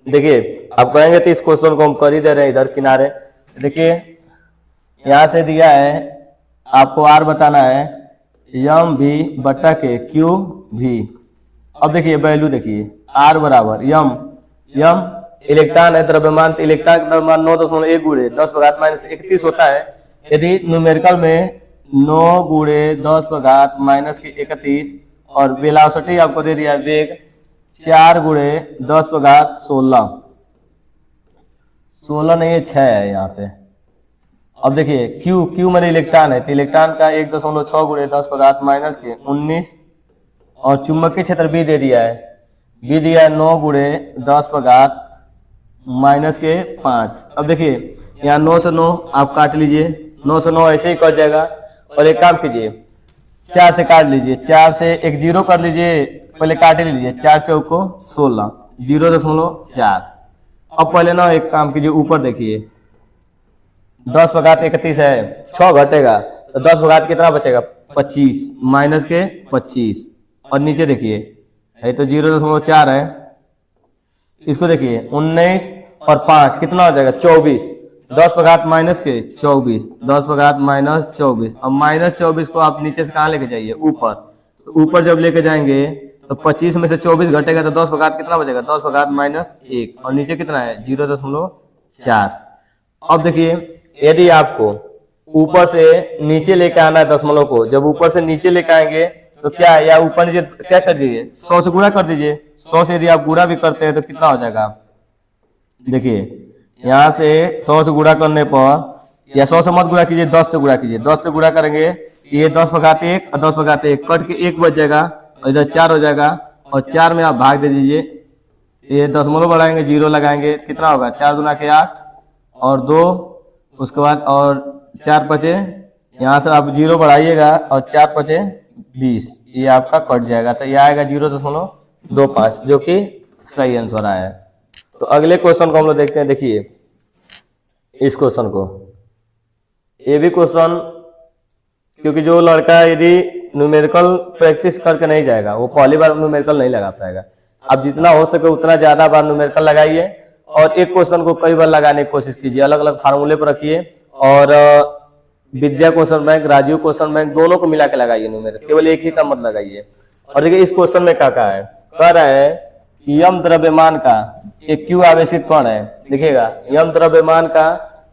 देखिए आप कहेंगे तो इस क्वेश्चन को हम कर ही दे रहे हैं इधर किनारे। देखिए यहां से दिया है आपको आर बताना है यम भी बट्टा के क्यू भी। अब देखिए वैल्यू देखिए आर बराबर यम इलेक्ट्रॉन है द्रव्यमान, तो इलेक्ट्रॉन का द्रव्यमान 9.1 गुणे 10⁻−31 होता है। यदि न्यूमेरिकल में 9 गुणे 10⁻−31 और वेलोसिटी आपको दे दिया वेग 4 गुणे 10⁻16 नहीं है 6 है यहाँ पे। अब देखिए क्यू मैंने इलेक्ट्रॉन है तो इलेक्ट्रॉन का 1.6 गुणे 10⁻−19 और चुंबकीय क्षेत्र बी दे दिया है, बी दिया है 9 गुणे 10⁻⁻5। अब देखिए यहाँ 9 से 9 आप काट लीजिए, 9 से 9 ऐसे ही कट जाएगा। और एक काम कीजिए 4 से काट लीजिए, 4 से एक 0 कर लीजिए, पहले काट लीजिए, 4 चौको 16, 0.4। अब पहले ना एक काम कीजिए, ऊपर देखिए 10 × 31 है, 6 घटेगा तो 10 × कितना बचेगा 25, माइनस के 25। और नीचे देखिए है तो 0.4 है, इसको देखिए 19 और 5 कितना हो जाएगा 24, 10 माइनस के 24, 10 - 24। अब -24 को आप नीचे से कहाँ लेके जाइए ऊपर, तो ऊपर जब लेके जाएंगे तो 25 में से 24 घटेगा तो 10 कितना बचेगा 10 - 1 और नीचे कितना है 0.4। अब देखिए यदि आपको ऊपर से नीचे लेके आना है दशमलव को, जब ऊपर से नीचे लेके आएंगे तो क्या है, या ऊपर नीचे क्या कर दीजिए 100 से गुणा कर दीजिए। 100 से यदि आप गुणा भी करते हैं तो कितना हो जाएगा, देखिए यहाँ से 100 से गुणा करने पर, या 100 से मत गुणा कीजिए 10 से गुणा कीजिए, 10 से गुणा करेंगे ये 10/1 और 10/1 कट के 1 बच जाएगा और इधर 4 हो जाएगा और 4 में आप भाग दे दीजिए, ये दशमलव बढ़ाएंगे 0 लगाएंगे कितना होगा 4 दूना के 8 और 2, उसके बाद और 4 बचे, यहाँ से आप 0 बढ़ाइएगा और 4 बचे 20, ये आपका कट जाएगा तो ये आएगा 0.25 जो कि सही आंसर आया है। तो अगले क्वेश्चन को हम लोग देखते हैं। देखिए इस क्वेश्चन को, ये भी क्वेश्चन, क्योंकि जो लड़का यदि न्यूमेरिकल प्रैक्टिस करके नहीं जाएगा वो पहली बार न्यूमेरिकल नहीं लगा पाएगा। आप जितना हो सके उतना ज्यादा बार न्यूमेरिकल लगाइए और एक क्वेश्चन को कई बार लगाने की कोशिश कीजिए, अलग अलग फार्मूले पर रखिए और Vidya question bank, Rajeev question bank दोनों को मिला के लगाइए न्यूमेरिकल, केवल एक ही का मत लगाइए। और देखिए इस क्वेश्चन में क्या कहा है, कह रहा है कि यम द्रव्यमान का एक क्यू आवेशित कण है, देखिएगा यम द्रव्यमान का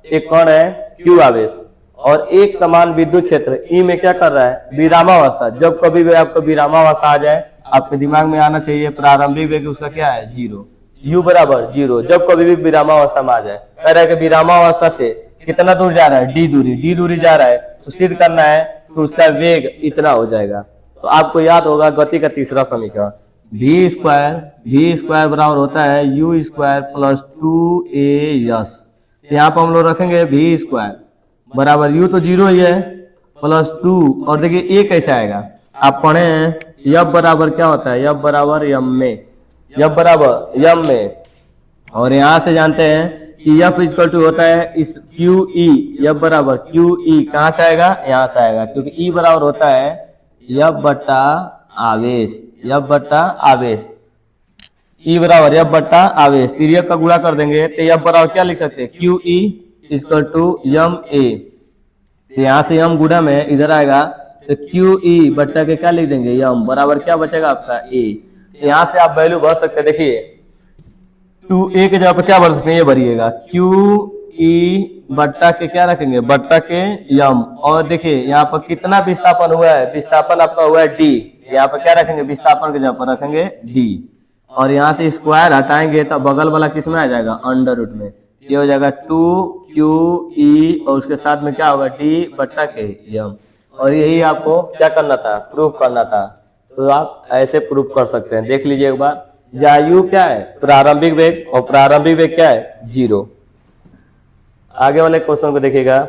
एक कण है क्यू आवेश और एक समान विद्युत क्षेत्र ई में क्या कर रहा है विरामावस्था। जब कभी भी आपको विरामावस्था आ जाए आपके दिमाग में आना चाहिए प्रारंभिक वेग उसका क्या है 0, u = 0। जब कभी भी विरामावस्था में आ जाए, कह रहा है कि विरामावस्था से कितना दूर जा रहा है d दूरी जा रहा है, तो सिद्ध करना है तो उसका वेग इतना हो जाएगा। तो आपको याद होगा गति का तीसरा समीकरण v² बराबर होता है u² + 2as। यहाँ पर हम लोग रखेंगे v² बराबर u तो 0 ही है प्लस 2, और देखिए a कैसे आएगा, आप पढ़े हैं F बराबर क्या होता है, F बराबर m में, F बराबर m में, और यहाँ से जानते हैं कि F = होता है इस QE, F बराबर QE कहाँ से आएगा यहाँ से आएगा, क्योंकि E बराबर होता है F बट्टा आवेश, F बट्टा आवेश, E बराबर F बट्टा आवेश, तिर्यक का गुणा कर देंगे तो F बराबर क्या लिख सकते हैं QE = ma। यहाँ से m गुणा में इधर आएगा तो QE बट्टा के क्या लिख देंगे m बराबर क्या बचेगा आपका a। यहाँ से आप वैल्यू भर सकते हैं, देखिए 2a के जगह पर क्या भर सकते हैं, ये भरिएगा QE बट्टा के क्या रखेंगे बट्टा के m, और देखिए यहाँ पर कितना विस्थापन हुआ है, विस्थापन आपका हुआ है d, यहाँ पर क्या रखेंगे विस्थापन के जगह पर रखेंगे d, और यहाँ से स्क्वायर हटाएंगे तो बगल वाला किस में आ जाएगा अंडर रूट में, ये हो जाएगा 2QE और उसके साथ में क्या होगा d बट्टा के m। और यही आपको क्या करना था प्रूफ करना था, तो आप ऐसे प्रूफ कर सकते हैं। देख लीजिए एक बार, जहाँ u क्या है प्रारंभिक वेग और प्रारंभिक वेग क्या है 0। आगे वाले क्वेश्चन को देखिएगा,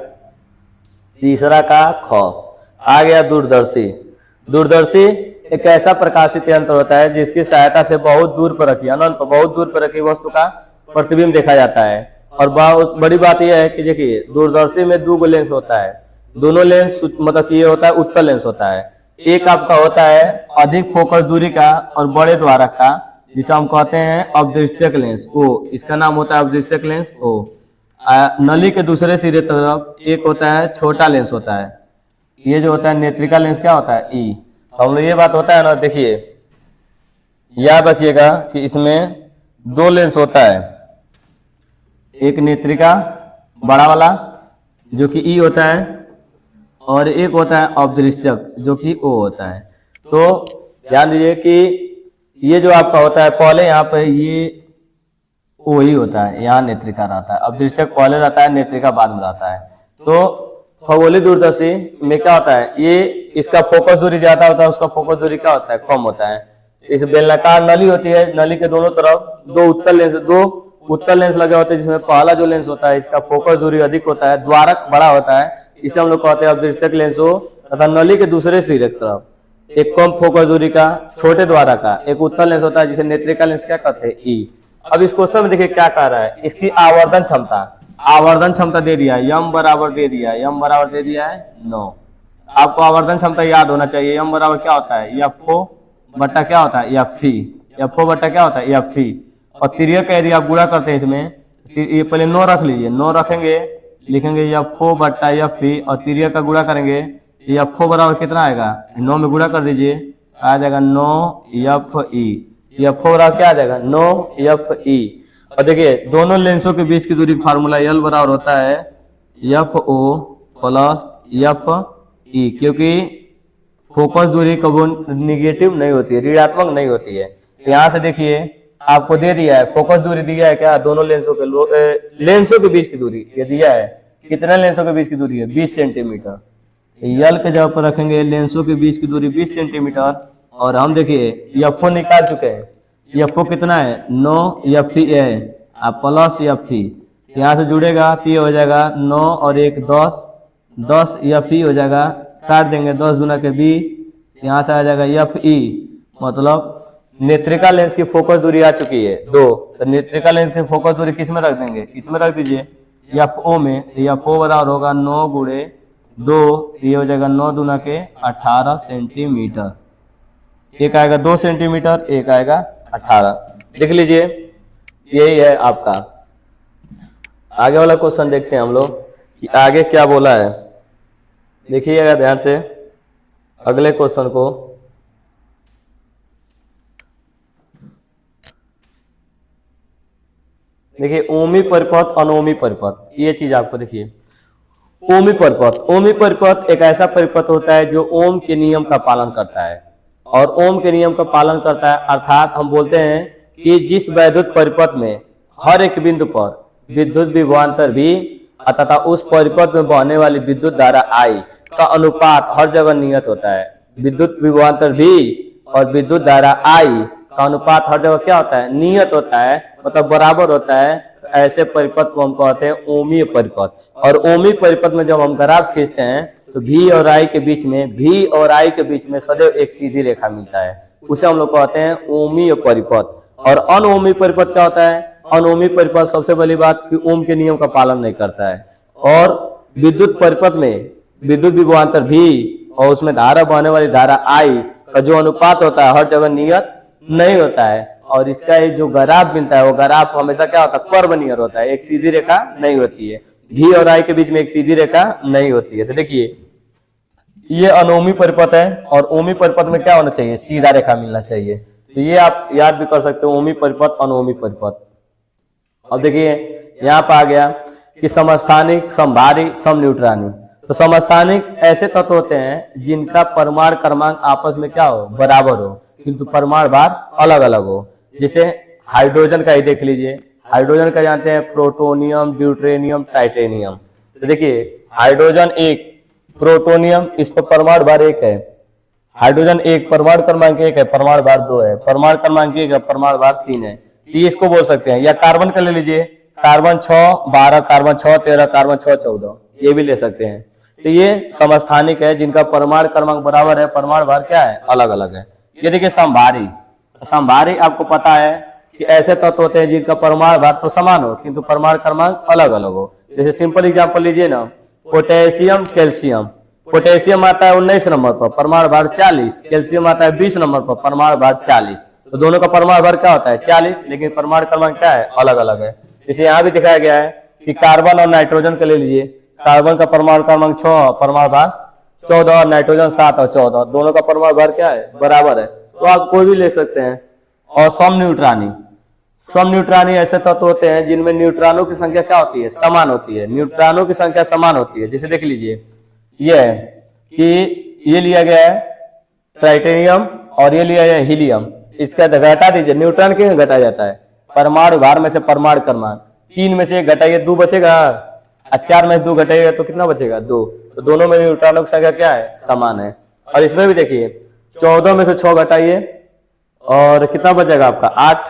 तीसरा का ख आ गया दूरदर्शी। दूरदर्शी एक ऐसा प्रकाशित यंत्र होता है जिसकी सहायता से बहुत दूर पर रखी अनंत पर बहुत दूर पर रखी वस्तु का प्रतिबिंब देखा जाता है। और बड़ी बात यह है कि देखिए दूरदर्शी में 2 लेंस होता है, दोनों लेंस मतलब ये होता है उत्तल लेंस होता है, एक आपका होता है अधिक फोकस दूरी का और बड़े द्वारक का जिसे हम कहते हैं अवदृश्यक लेंस O, इसका नाम होता है अवदृश्यक लेंस O। नली के दूसरे सिरे तरफ एक होता है छोटा लेंस होता है, ये जो होता है नेत्रिका लेंस क्या होता है E। तो हम लोग ये बात होता है ना, देखिए याद रखिएगा कि इसमें 2 लेंस होता है, एक नेत्रिका बड़ा वाला जो कि E होता है और एक होता है अवदृश्यक जो कि O होता है। तो ध्यान दीजिए कि ये जो आपका होता है पहले यहाँ पे ये O ही होता है, यहाँ नेत्रिका रहता है, अवदृश्यक पहले रहता है नेत्रिका बाद में रहता है। तो खगोलीय दूरदर्शी में क्या होता है, ये इसका फोकस दूरी ज्यादा होता है, उसका फोकस दूरी क्या होता है कम होता है। इस बेलनाकार नली होती है, नली के दोनों तरफ 2 उत्तल लेंस लगे होते हैं, जिसमें पहला जो लेंस होता है इसका फोकस दूरी अधिक होता है, द्वारक बड़ा होता है, इसे हम लोग कहते हैं अवदृश्यक लेंस हो, तथा नली के दूसरे सिरे की तरफ एक कम फोकस दूरी का छोटे द्वारा का एक उत्तल लेंस होता है जिसे नेत्रिका लेंस क्या कहते हैं, ई। अब इस क्वेश्चन में देखिए क्या कह रहा है, इसकी आवर्धन क्षमता दे दिया है, यम बराबर दे दिया है, यम बराबर दे दिया है 9। आपको आवर्धन क्षमता याद होना चाहिए, यम बराबर क्या होता है, एफओ बट्टा क्या होता है, एफी, एफओ बट्टा क्या होता है, एफी। और तिर्यक यदि आप गुणा करते हैं इसमें, ये पहले 9 रख लीजिए, 9 रखेंगे, लिखेंगे एफओ बट्टा एफी और तिर्यक का गुणा करेंगे, एफओ बराबर कितना आएगा, 9 में गुणा कर दीजिए, आ जाएगा 9 एफ ई, एफओ बराबर क्या आ जाएगा 9 एफ ई। और देखिए दोनों लेंसों के बीच की दूरी का फार्मूला एल बराबर होता है F O plus F E, क्योंकि फोकस दूरी कभी निगेटिव नहीं होती है, ऋणात्मक नहीं होती है। यहाँ से देखिए आपको दे दिया है फोकस दूरी दिया है क्या, दोनों लेंसों के बीच की दूरी ये दिया है, कितना लेंसों के बीच की दूरी है 20 सेंटीमीटर। यल के जगह पर रखेंगे लेंसों के बीच की दूरी 20 सेंटीमीटर। और हम देखिए एफओ निकाल चुके हैं, एफओ कितना है 9 एफ ई है, आप प्लस एफ ई यहाँ से जुड़ेगा तो ये हो जाएगा 9 और 1 10, 10 एफ ई हो जाएगा, काट देंगे 10 दूना के 20, यहाँ से आ जाएगा एफ ई, मतलब नेत्रिका लेंस की फोकस दूरी आ चुकी है 2। तो नेत्रिका लेंस की फोकस दूरी किस में रख देंगे, इसमें रख दीजिए एफ ओ में, तो एफ ओ बराबर होगा 9 गुणे 2, ये हो जाएगा 9 दूना के 18 सेंटीमीटर। एक आएगा 2 सेंटीमीटर, एक आएगा 18। देख लीजिए यही है आपका। आगे वाला क्वेश्चन देखते हैं हम लोग कि आगे क्या बोला है, देखिएगा ध्यान से अगले क्वेश्चन को। देखिए ओमी परिपथ अनोमी परिपथ, ये चीज आपको देखिए ओमी परिपथ एक ऐसा परिपथ होता है जो ओम के नियम का पालन करता है, और ओम के नियम का पालन करता है अर्थात हम बोलते हैं कि जिस वैद्युत परिपथ में हर एक बिंदु पर विद्युत विभवांतर भी तथा उस परिपथ में बहने वाली विद्युत धारा आई का अनुपात हर जगह नियत होता है। विद्युत विभवांतर भी और विद्युत धारा आई का अनुपात हर जगह क्या होता है, नियत होता है, मतलब बराबर होता है। तो ऐसे परिपथ को हम कहते हैं ओमीय परिपथ। और ओमी परिपथ में जब हम ग्राफ खींचते हैं तो भी और आई के बीच में सदैव एक सीधी रेखा मिलता है, उसे हम लोग कहते हैं ओमीय परिपथ। और अनओमी परिपथ क्या होता है, अनओमी परिपथ सबसे पहली बात कि ओम के नियम का पालन नहीं करता है, और विद्युत परिपथ में विद्युत विभवांतर भी और उसमें धारा बहने वाली धारा आई का जो अनुपात होता है हर जगह नियत नहीं होता है। और इसका जो ग्राफ मिलता है वो ग्राफ हमेशा क्या होता है, कर्व नियर होता है, एक सीधी रेखा नहीं होती है। भी और आई के बीच में एक सीधी रेखा नहीं होती है। तो देखिए ये अनोमी परिपथ है, और ओमी परिपथ में क्या होना चाहिए, सीधा रेखा मिलना चाहिए। तो ये आप याद भी कर सकते हो, ओमी परिपथ अनोमी परिपथ। अब देखिए यहाँ पर आ गया कि समस्थानिक, समभारी, समन्यूट्रॉनी। तो समस्थानिक ऐसे तत्व होते हैं जिनका परमाणु क्रमांक आपस में क्या हो, बराबर हो, किंतु परमाणु भार अलग अलग हो। जैसे हाइड्रोजन का ही देख लीजिए, हाइड्रोजन का जानते हैं प्रोटोनियम, ड्यूटेरियम, टाइटेनियम। तो देखिए हाइड्रोजन 1, प्रोटोनियम, इस पर परमाणु भार 1 है, हाइड्रोजन 1 परमाणु क्रमांक 1 है, परमाणु भार 2 है, परमाणु क्रमांक 1 है, परमाणु भार 3 है। ये इसको बोल सकते हैं। या कार्बन का ले लीजिए, कार्बन 6 12, कार्बन 6 13, कार्बन 6 14, ये भी ले सकते हैं। तो ये समस्थानिक है जिनका परमाणु क्रमांक बराबर है, परमाणु भार क्या है, अलग अलग है। ये देखिए समभारी, समभारी आपको पता है कि ऐसे तत्व होते हैं जिनका परमाणु भार तो समान हो किंतु परमाणु क्रमांक अलग अलग हो। जैसे सिंपल एग्जांपल लीजिए ना, पोटेशियम, कैल्शियम। पोटेशियम आता है 19 नंबर पर, परमाणु भार 40, कैल्शियम आता है 20 नंबर पर, परमाणु भार 40। तो दोनों का परमाणु भार क्या होता है 40, लेकिन परमाणु क्रमांक क्या है, अलग अलग है। जैसे यहाँ भी दिखाया गया है कि कार्बन और नाइट्रोजन का ले लीजिए, कार्बन का परमाणु क्रमांक 6, परमाणु भार 14, और नाइट्रोजन 7 और 14, दोनों का परमाणु भार क्या है, बराबर है। तो आप कोई भी ले सकते हैं। और समन्यूट्रॉनी, समन्यूट्रॉनी ऐसे तत्व होते हैं जिनमें न्यूट्रॉनों की संख्या क्या होती है, समान होती है, न्यूट्रॉनों की संख्या समान होती है। जैसे देख लीजिए ये है कि ये लिया गया है टाइटेनियम और ये लिया गया हीलियम, इसका घटा दीजिए, न्यूट्रॉन क्यों घटा जाता है, परमाणु भार में से परमाणु क्रमांक 3 में से 1 घटाइए 2 बचेगा, 4 में से 2 घटाइएगा तो कितना बचेगा 2। तो दोनों में न्यूट्रॉनों की संख्या क्या है, समान है। और इसमें भी देखिए 14 में से 6 घटाइए और कितना बचेगा आपका 8,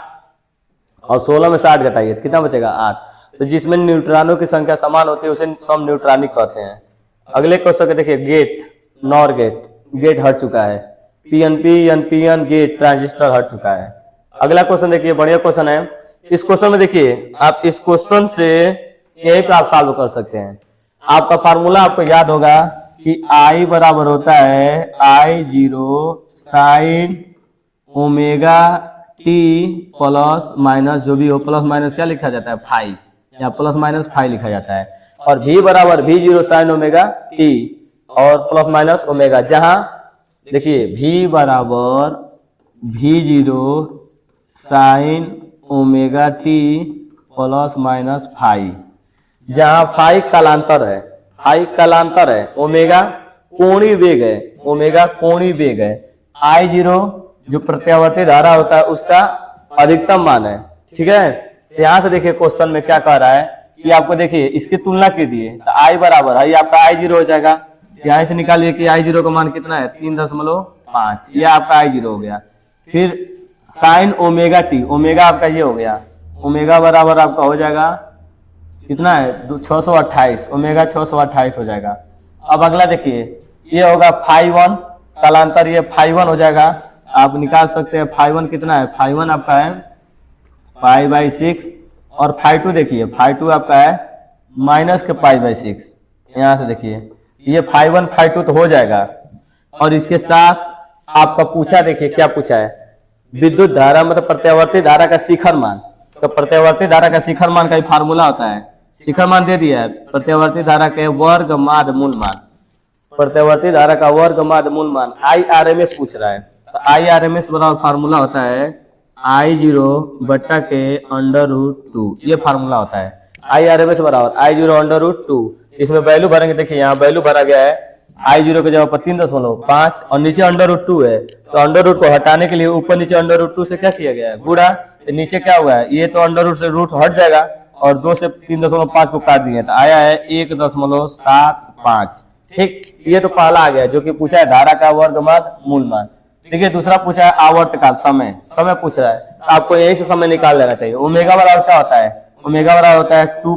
और 16 में से 8 घटाइए तो कितना बचेगा 8। तो जिसमें न्यूट्रॉनों की संख्या समान होती है उसे समन्यूट्रॉनिक कहते हैं। अगले क्वेश्चन के देखिए गेट, नॉर गेट, गेट हट चुका है, पीएनपी एनपीएन गेट ट्रांजिस्टर हट चुका है। अगला क्वेश्चन देखिए, बढ़िया क्वेश्चन है। इस क्वेश्चन में देखिए, आप इस क्वेश्चन से यही पे आप सॉल्व कर सकते हैं। आपका फार्मूला आपको याद होगा कि आई बराबर होता है I0 sign omega T plus minus, जो भी हो प्लस माइनस क्या लिखा जाता है फाई, या प्लस माइनस फाई लिखा जाता है। और V बराबर V0 साइन ओमेगा टी और प्लस माइनस ओमेगा, जहां देखिए V बराबर V0 sine omega T plus minus phi, जहां फाई कालांतर है, फाई कालांतर है, ओमेगा कोणीय वेग है, ओमेगा कोणीय वेग है, I0 जो प्रत्यावर्ती धारा होता है उसका अधिकतम मान है। ठीक है, तो यहां से देखिए क्वेश्चन में क्या कह रहा है कि आपको देखिए इसकी तुलना कीजिए, तो I बराबर है, आपका I0 हो जाएगा। यहाँ से निकालिए कि I0 का मान कितना है 3.5, ये आपका I0 हो गया। फिर साइन ओमेगा टी, ओमेगा आपका ये हो गया, ओमेगा बराबर आपका हो जाएगा कितना है 628, ओमेगा 628 हो जाएगा। अब अगला देखिए, ये होगा फाई वन कालांतर, ये फाई वन हो जाएगा। आप निकाल सकते हैं फाई वन कितना है, फाई वन आपका है 5/6 और फाई टू देखिए, फाई टू आपका है माइनस के π/6। यहाँ से देखिए ये फाई वन फाई टू तो हो जाएगा। और इसके साथ आपका पूछा, देखिए क्या पूछा है, विद्युत धारा मतलब प्रत्यावर्ती धारा का शिखर मान। तो प्रत्यावर्ती धारा का शिखर मान का ही फार्मूला होता है, शिखर मान दे दिया है, प्रत्यावर्ती धारा के वर्ग माद मूल मान, प्रत्यावर्ती धारा का वर्ग माद मूल मान IRMS पूछ रहा है। तो IRMS बराबर फार्मूला होता है I0 बट्टा के √2, ये फार्मूला होता है। IRMS बराबर I0 √2। इसमें वैल्यू भरेंगे, देखिए यहाँ वैल्यू भरा गया है I0 के जगह पर 3.5 और नीचे √2 है, तो √2 को हटाने के लिए ऊपर नीचे √2 से क्या किया गया है गुणा, तो नीचे क्या हुआ है, ये तो √2 से रूट हट जाएगा और 2 से 3.5 को काट दिए तो आया है 1.75। ठीक, ये तो पहला आ गया जो कि पूछा है धारा का वर्ग माद मूल मान। देखिए दूसरा पूछा है आवर्तकाल, समय, समय पूछ रहा है, तो आपको यही से समय निकाल लेना चाहिए। ओमेगा बराबर क्या होता है, ओमेगा बराबर होता है 2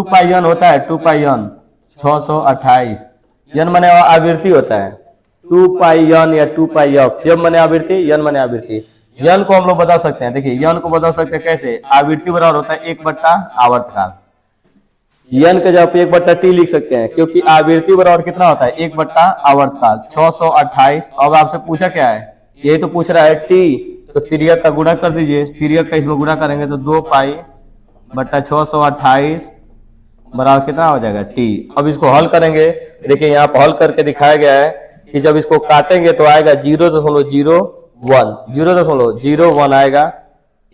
पाई n होता है, 2 पाई n 628, n माने आवृत्ति होता है, 2 पाई n या 2 पाई f, m माने आवृत्ति, n माने आवृत्ति। n को हम लोग बदल सकते हैं, देखिए n को बदल सकते हैं कैसे, आवृत्ति बराबर होता है 1/आवर्तकाल, n के जगह पे 1/t लिख सकते हैं, क्योंकि आवृत्ति बराबर कितना होता है 1/आवर्तकाल 628। अब आपसे पूछा क्या है, यही तो पूछ रहा है t, तो तिर्यक का गुणा कर दीजिए, तिर्यक का इसमें गुणा करेंगे तो 2 पाई बट्टा 628 बराबर कितना हो जाएगा t। अब इसको हल करेंगे, देखिए यहाँ पर हल करके दिखाया गया है कि जब इसको काटेंगे तो आएगा 0.01 आएगा,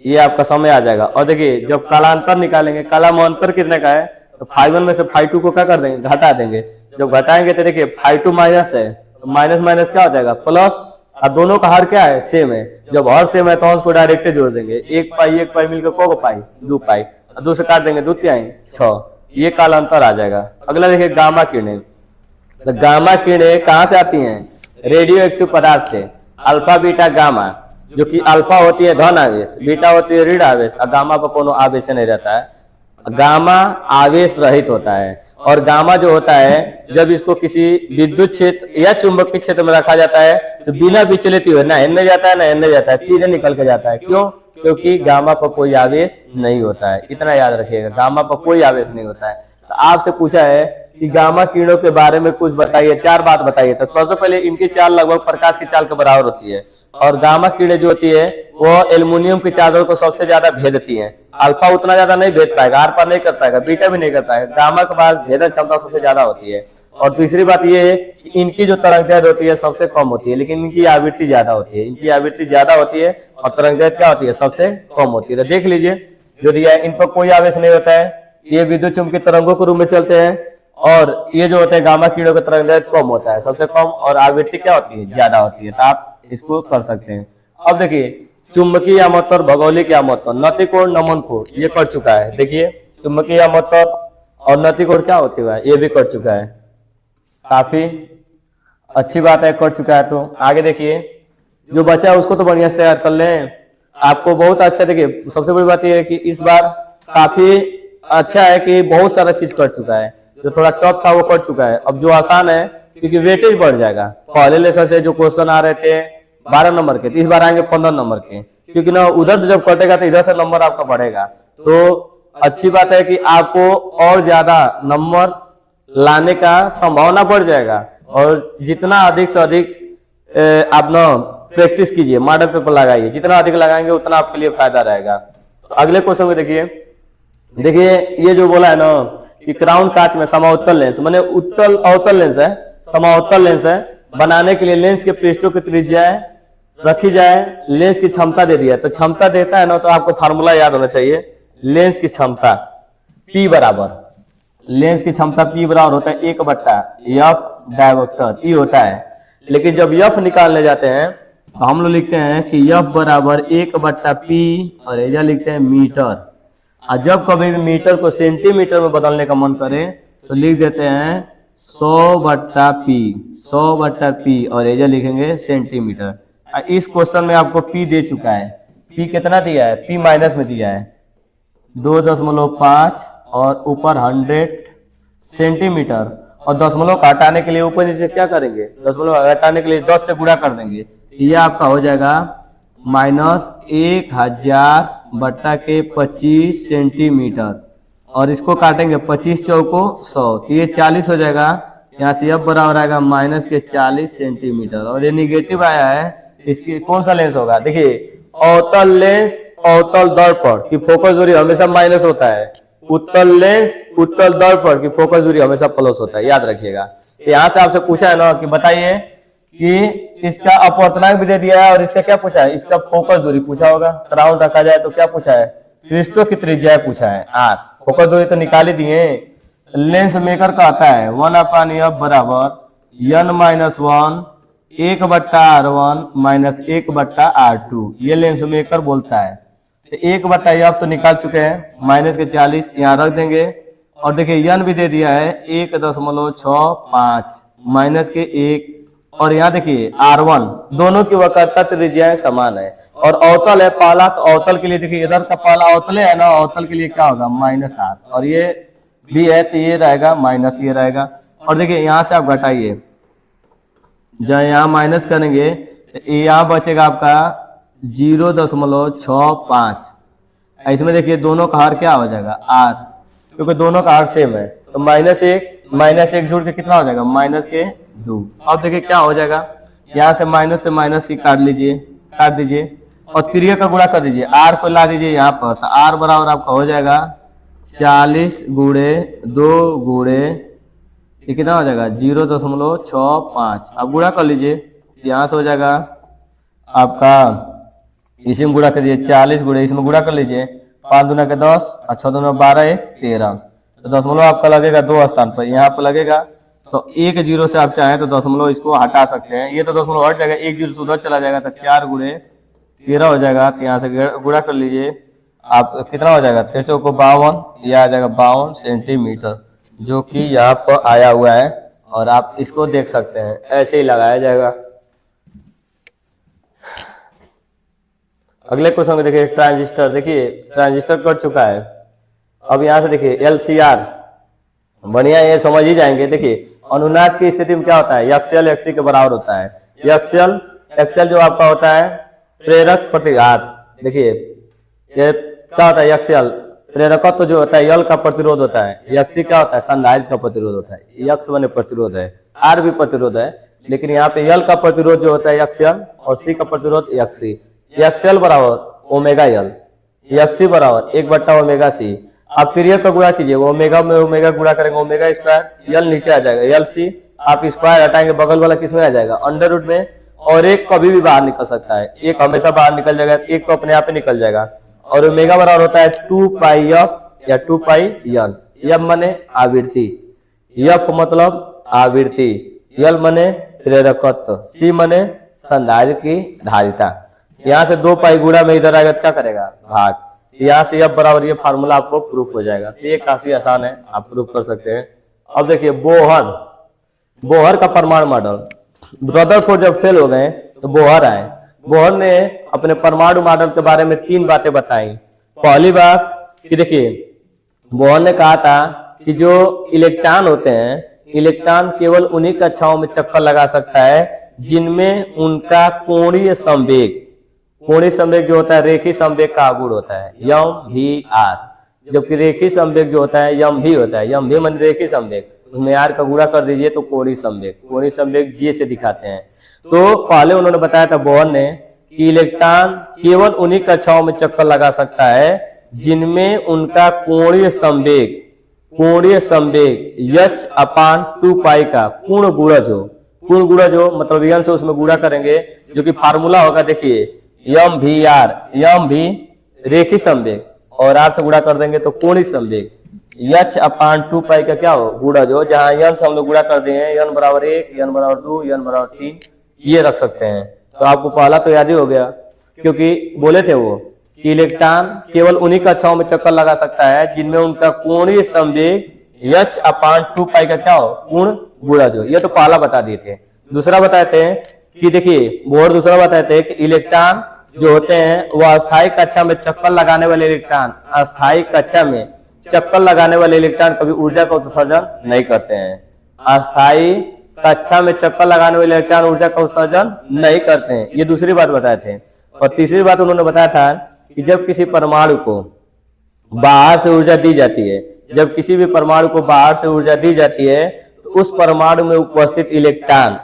ये आपका समय आ जाएगा। और देखिए जब कालांतर निकालेंगे, कालांतर कितने का है, तो फाई वन में से फाई टू को क्या कर देंगे, घटा देंगे। जब घटाएंगे तो देखिए फाई टू माइनस है, तो माइनस माइनस क्या हो जाएगा प्लस, और दोनों का हर क्या है सेम है, जब हर सेम है तो उसको डायरेक्ट जोड़ देंगे, 1 पाई मिलकर को पाई 2 पाई, 2 से काट देंगे 2 तिहाई 6, ये कालांतर आ जाएगा। अगला देखिए गामा किरणें, तो गामा किरणें कहाँ से आती हैं, रेडियो एक्टिव पदार्थ से, अल्फा बीटा गामा, जो कि अल्फा होती है धन आवेश, बीटा होती है ऋण आवेश, और गामा पर कोनो आवेश नहीं रहता है, गामा आवेश रहित होता है। और गामा जो होता है जब इसको किसी विद्युत क्षेत्र या चुंबकीय क्षेत्र में रखा जाता है तो बिना विचलित हुए ना हिलने जाता है ना हिलने जाता है, सीधे निकल के जाता है। क्यों, क्योंकि गामा पर कोई आवेश नहीं होता है, इतना याद रखिएगा, गामा पर कोई आवेश नहीं होता है। तो आपसे पूछा है कि गामा किरणों के बारे में कुछ बताइए, 4 बात बताइए। तो सबसे पहले इनकी चाल लगभग प्रकाश की चाल के बराबर होती है, और गामा किरणें जो होती है वो एल्युमिनियम की चादर को सबसे ज्यादा भेदती है। अल्फा उतना ज्यादा नहीं भेद पाएगा, आर पार नहीं कर पाएगा, बीटा भी नहीं कर पाएगा, गामा के पास भेदन क्षमता सबसे ज्यादा होती है। और दूसरी बात ये है कि इनकी जो तरंगदैर्घ्य होती है सबसे कम होती है, लेकिन इनकी आवृत्ति ज्यादा होती है, इनकी आवृत्ति ज्यादा होती है और तरंगदैर्घ्य क्या होती है सबसे कम होती है। तो देख लीजिए जो दिया है इन पर कोई आवेश नहीं होता है, ये विद्युत चुम्बकीय तरंगों के रूप में चलते हैं, और ये जो होते हैं गामा किरणों का तरंगदैर्घ्य कम होता है, सबसे कम, और आवृत्ति क्या होती है ज्यादा होती है। तो आप इसको कर सकते हैं। अब देखिए चुंबकीय यामत्व और भौगोलिक यामत्व, नतिकोण नमन कोण ये कर चुका है, देखिए चुंबकीय यामत्व और नतिकोण क्या हो चुका है, ये भी कर चुका है, काफी अच्छी बात है, कर चुका है। तो आगे देखिए जो बचा है उसको तो बढ़िया से तैयार कर लें, आपको बहुत अच्छा। देखिए सबसे बड़ी बात यह है कि इस बार काफी अच्छा है कि बहुत सारा चीज कर चुका है, जो थोड़ा टफ था वो कट चुका है। अब जो आसान है, क्योंकि वेटेज बढ़ जाएगा, पहले लेसन से जो क्वेश्चन आ रहे थे 12 नंबर के, इस बार आएंगे 15 नंबर के, क्योंकि ना उधर से जब कटेगा तो इधर से नंबर आपका बढ़ेगा। तो अच्छी बात है कि आपको और ज्यादा नंबर लाने का संभावना बढ़ जाएगा, और जितना अधिक से अधिक आप ना प्रैक्टिस कीजिए, मॉडल पेपर लगाइए, जितना अधिक लगाएंगे उतना आपके लिए फायदा रहेगा। तो अगले क्वेश्चन में देखिए ये जो बोला है ना कि क्राउन कांच में समावतल लेंस, माने उत्तल अवतल लेंस है, समावतल लेंस है, बनाने के लिए लेंस के पृष्ठों की त्रिज्या रखी जाए, लेंस की क्षमता दे दिया। तो क्षमता देता है ना, तो आपको फार्मूला याद होना चाहिए, लेंस की क्षमता P बराबर, लेंस की क्षमता P बराबर होता है 1/F डायवक्टर, ई होता है। लेकिन जब F निकालने जाते हैं तो हम लोग लिखते हैं कि F बराबर 1/P, और एजा लिखते हैं मीटर। और जब कभी भी मीटर को सेंटीमीटर में बदलने का मन करे तो लिख देते हैं 100/P, 100/P, और एजा लिखेंगे सेंटीमीटर। इस क्वेश्चन में आपको P दे चुका है, P कितना दिया है, P माइनस में दिया है 2.5 और ऊपर 100 सेंटीमीटर, और दशमलव का हटाने के लिए ऊपर नीचे क्या करेंगे, दशमलव हटाने के लिए 10 से गुणा कर देंगे। ये आपका हो जाएगा -1000/25 सेंटीमीटर, और इसको काटेंगे 25 चौको 100, तो ये 40 हो जाएगा। यहाँ से F बराबर आएगा -40 सेंटीमीटर, और ये निगेटिव आया है, इसकी कौन सा लेंस होगा, देखिए अवतल लेंस अवतल दर्पण की फोकस दूरी हमेशा माइनस होता है, उत्तल लेंस उत्तल दर्पण की फोकस दूरी हमेशा प्लस होता है, याद रखिएगा। यहाँ से आपसे पूछा है ना कि बताइए कि इसका अपवर्तनांक भी दे दिया है और इसका क्या पूछा है, इसका फोकस दूरी पूछा होगा। क्राउन रखा जाए तो क्या पूछा है, पृष्ठों की त्रिज्या पूछा है R, फोकस दूरी तो निकाल ही दिए। लेंस मेकर का आता है 1/F बराबर n-1 1/R1 -1/R2, ये लेंस मेकर बोलता है। 1/F तो निकाल चुके हैं, -40 यहाँ रख देंगे, और देखिए n भी दे दिया है 1.65 -1, और यहाँ देखिए R1, दोनों की वक्रता त्रिज्याएं समान है, और अवतल है पहला, तो अवतल के लिए देखिए इधर का पहला अवतल है ना, अवतल के लिए क्या होगा -8, और ये भी है तो ये रहेगा माइनस, ये रहेगा। और देखिए यहाँ से आप घटाइए, जब यहाँ माइनस करेंगे तो यहाँ बचेगा आपका 0.65, इसमें देखिए दोनों का हर क्या हो जाएगा R, क्योंकि दोनों का हर सेम है, तो -1 जुड़ के कितना हो जाएगा -2। अब देखिए क्या हो जाएगा, यहाँ से माइनस ही काट दीजिए, और त्रिज्या का गुणा कर दीजिए, R को ला दीजिए यहाँ पर, तो R बराबर आपका हो जाएगा 40 × 2 ये कितना हो जाएगा 0.65। अब गुणा कर लीजिए, यहाँ से हो जाएगा आपका, इसी में गुणा करिए 40 × इसमें गुणा कर लीजिए, 5 दूना के 10 और 6 दूना 12 1 13, तो दशमलव आपका लगेगा 2 स्थान पर, यहाँ पर लगेगा। तो 1 0 से आप चाहें तो दशमलव इसको हटा सकते हैं, ये तो दशमलव हट जाएगा, 1 0 से उधर चला जाएगा, तो 4 × 13 हो जाएगा। तो यहाँ से गुणा कर लीजिए, आप कितना हो जाएगा 13 को 52, यह आ जाएगा 52 सेंटीमीटर, जो कि यहाँ पर आया हुआ है, और आप इसको देख सकते हैं, ऐसे ही लगाया जाएगा। अगले क्वेश्चन में देखिए ट्रांजिस्टर, देखिए ट्रांजिस्टर कट चुका है। अब यहाँ से देखिए LCR, बढ़िया ये समझ ही जाएंगे। देखिए अनुनाद की स्थिति में क्या होता है, XL XC के बराबर होता है। XL जो आपका होता है प्रेरक प्रतिघात, देखिए ये क्या होता है, XL प्रेरकत्व जो होता है, L का प्रतिरोध होता है, XC क्या होता है, संधारित्र का प्रतिरोध होता है। X माने प्रतिरोध है, R भी प्रतिरोध है, लेकिन यहाँ पे L का प्रतिरोध जो होता है XL, और C का प्रतिरोध XC। XL बराबर ω/L, XC बराबर 1/ω/C। आप त्रिज्या का गुणा कीजिए, ओमेगा में ओमेगा गुणा करेंगे, ω², L नीचे आ जाएगा, LC आप स्क्वायर हटाएंगे, बगल वाला किस में आ जाएगा √ में, और एक कभी भी बाहर निकल सकता है, एक हमेशा बाहर निकल जाएगा, एक तो अपने आप ही निकल जाएगा। और ओमेगा बराबर होता है 2πf या 2πN। F माने आवृत्ति, F मतलब आवृत्ति, L माने प्रेरकत्व, C माने संधारित्र की धारिता। यहाँ से 2π गुणा में इधर आएगा तो क्या करेगा भाग, यहाँ से F बराबर, ये फार्मूला आपको प्रूफ हो जाएगा। तो ये काफी आसान है, आप प्रूफ कर सकते हैं। अब देखिए बोहर का परमाणु मॉडल, रदरफोर्ड जब फेल हो गए तो बोहर आए। बोहर ने अपने परमाणु मॉडल के बारे में 3 बातें बताई। पहली बात कि देखिए बोहर ने कहा था कि जो इलेक्ट्रॉन होते हैं, इलेक्ट्रॉन केवल उन्हीं कक्षाओं में चक्कर लगा सकता है जिनमें उनका कोणीय संवेग, कोणीय संवेग जो होता है रेखीय संवेग का गुण होता है mvr, जबकि रेखीय संवेग जो होता है mv होता है। mv मान रेखीय संवेग, उसमें r का गुणा कर दीजिए तो कोणीय संवेग, कोणीय संवेग j से दिखाते हैं। तो पहले उन्होंने बताया था बोहर ने कि इलेक्ट्रॉन केवल उन्हीं कक्षाओं में चक्कर लगा सकता है जिनमें उनका कोणीय संवेग, कोणीय संवेग h/2π का पूर्ण गुणज हो। पूर्ण गुणज हो मतलब n से उसमें गुणा करेंगे, जो कि फार्मूला होगा देखिए mvr, mv रेखीय संवेग और r से गुणा कर देंगे तो कोणीय संवेग, h/2π का क्या हो गुणज हो, जहां n से हम लोग गुणा कर दिए n बराबर 1, n बराबर 2, n बराबर 3 ये रख सकते हैं। तो आपको पहला तो याद ही हो गया, क्योंकि बोले थे वो कि इलेक्ट्रॉन केवल उन्हीं कक्षाओं में चक्कर लगा सकता है जिनमें उनका कोणीय संवेग h/2π का क्या हो पूर्ण गुणज हो। ये तो पहला बता दिए थे। दूसरा बताते हैं कि देखिए बोहर दूसरा बताते हैं कि इलेक्ट्रॉन जो होते हैं वो अस्थायी कक्षा में चक्कर लगाने वाले इलेक्ट्रॉन, अस्थायी कक्षा में चक्कर लगाने वाले इलेक्ट्रॉन कभी ऊर्जा का उत्सर्जन नहीं करते हैं। अस्थायी कक्षा में चक्कर लगाने वाले इलेक्ट्रॉन ऊर्जा का उत्सर्जन नहीं करते हैं, ये दूसरी बात बताए थे। और तीसरी बात उन्होंने बताया था कि जब किसी परमाणु को बाहर से ऊर्जा दी जाती है, जब किसी भी परमाणु को बाहर से ऊर्जा दी जाती है तो उस परमाणु में उपस्थित इलेक्ट्रॉन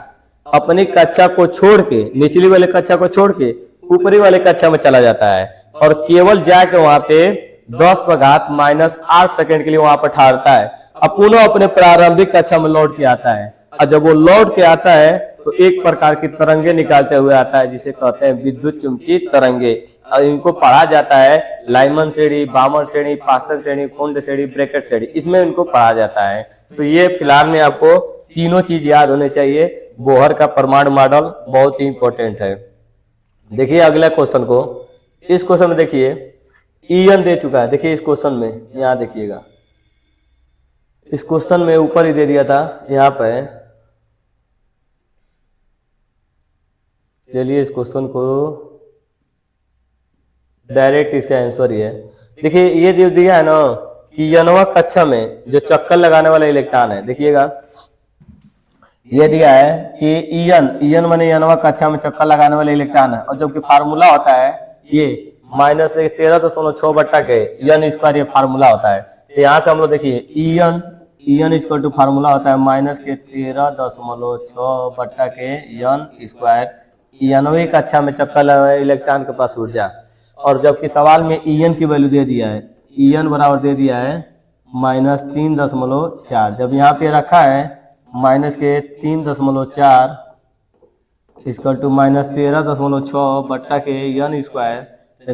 अपनी कक्षा को छोड़ के, निचली वाले कक्षा को छोड़ के ऊपरी वाले कक्षा में चला जाता है और केवल जाके वहां पे 10⁻⁻8 सेकंड के लिए वहां पर ठहरता है, अब पुनः अपने प्रारंभिक कक्षा में लौट के आता है। और जब वो लौट के आता है तो एक प्रकार की तरंगे निकालते हुए आता है जिसे कहते हैं विद्युत चुंबकीय तरंगे। और इनको पढ़ा जाता है लाइमन श्रेणी, बामर श्रेणी, पास्कल श्रेणी, खुंड श्रेणी, ब्रैकेट श्रेणी, इसमें इनको पढ़ा जाता है। तो ये फिलहाल में आपको तीनों चीज याद होने चाहिए। बोहर का परमाणु मॉडल बहुत ही इंपॉर्टेंट है। देखिए अगला क्वेश्चन को, इस क्वेश्चन में देखिए ईएन दे चुका है। देखिए इस क्वेश्चन में यहाँ देखिएगा, इस क्वेश्चन में ऊपर ही दे दिया था यहाँ पे। चलिए इस क्वेश्चन को डायरेक्ट इसका आंसर ही है। देखिए ये दे दिया है ना कि यनवा कक्षा में जो चक्कर लगाने वाला इलेक्ट्रॉन है, देखिएगा ये दिया है कि ईएन माने यनवा कक्षा में चक्कर लगाने वाले इलेक्ट्रॉन है, और जबकि फार्मूला होता है ये -13.6 बट्टा के एन स्क्वायर, ये फार्मूला होता है। तो यहाँ से हम लोग देखिए ईएन इक्वल टू फार्मूला होता है -13.6 बट्टा के एन स्क्वायर, ईएनवी कक्षा में चक्कर लगाने इलेक्ट्रॉन के पास ऊर्जा। और जबकि सवाल में ईएन की वैल्यू दे दिया है, ईएन बराबर दे दिया है -3.4। जब यहाँ पे रखा है -3.4 इक्वल टू -13.6 बट्टा के एन स्क्वायर,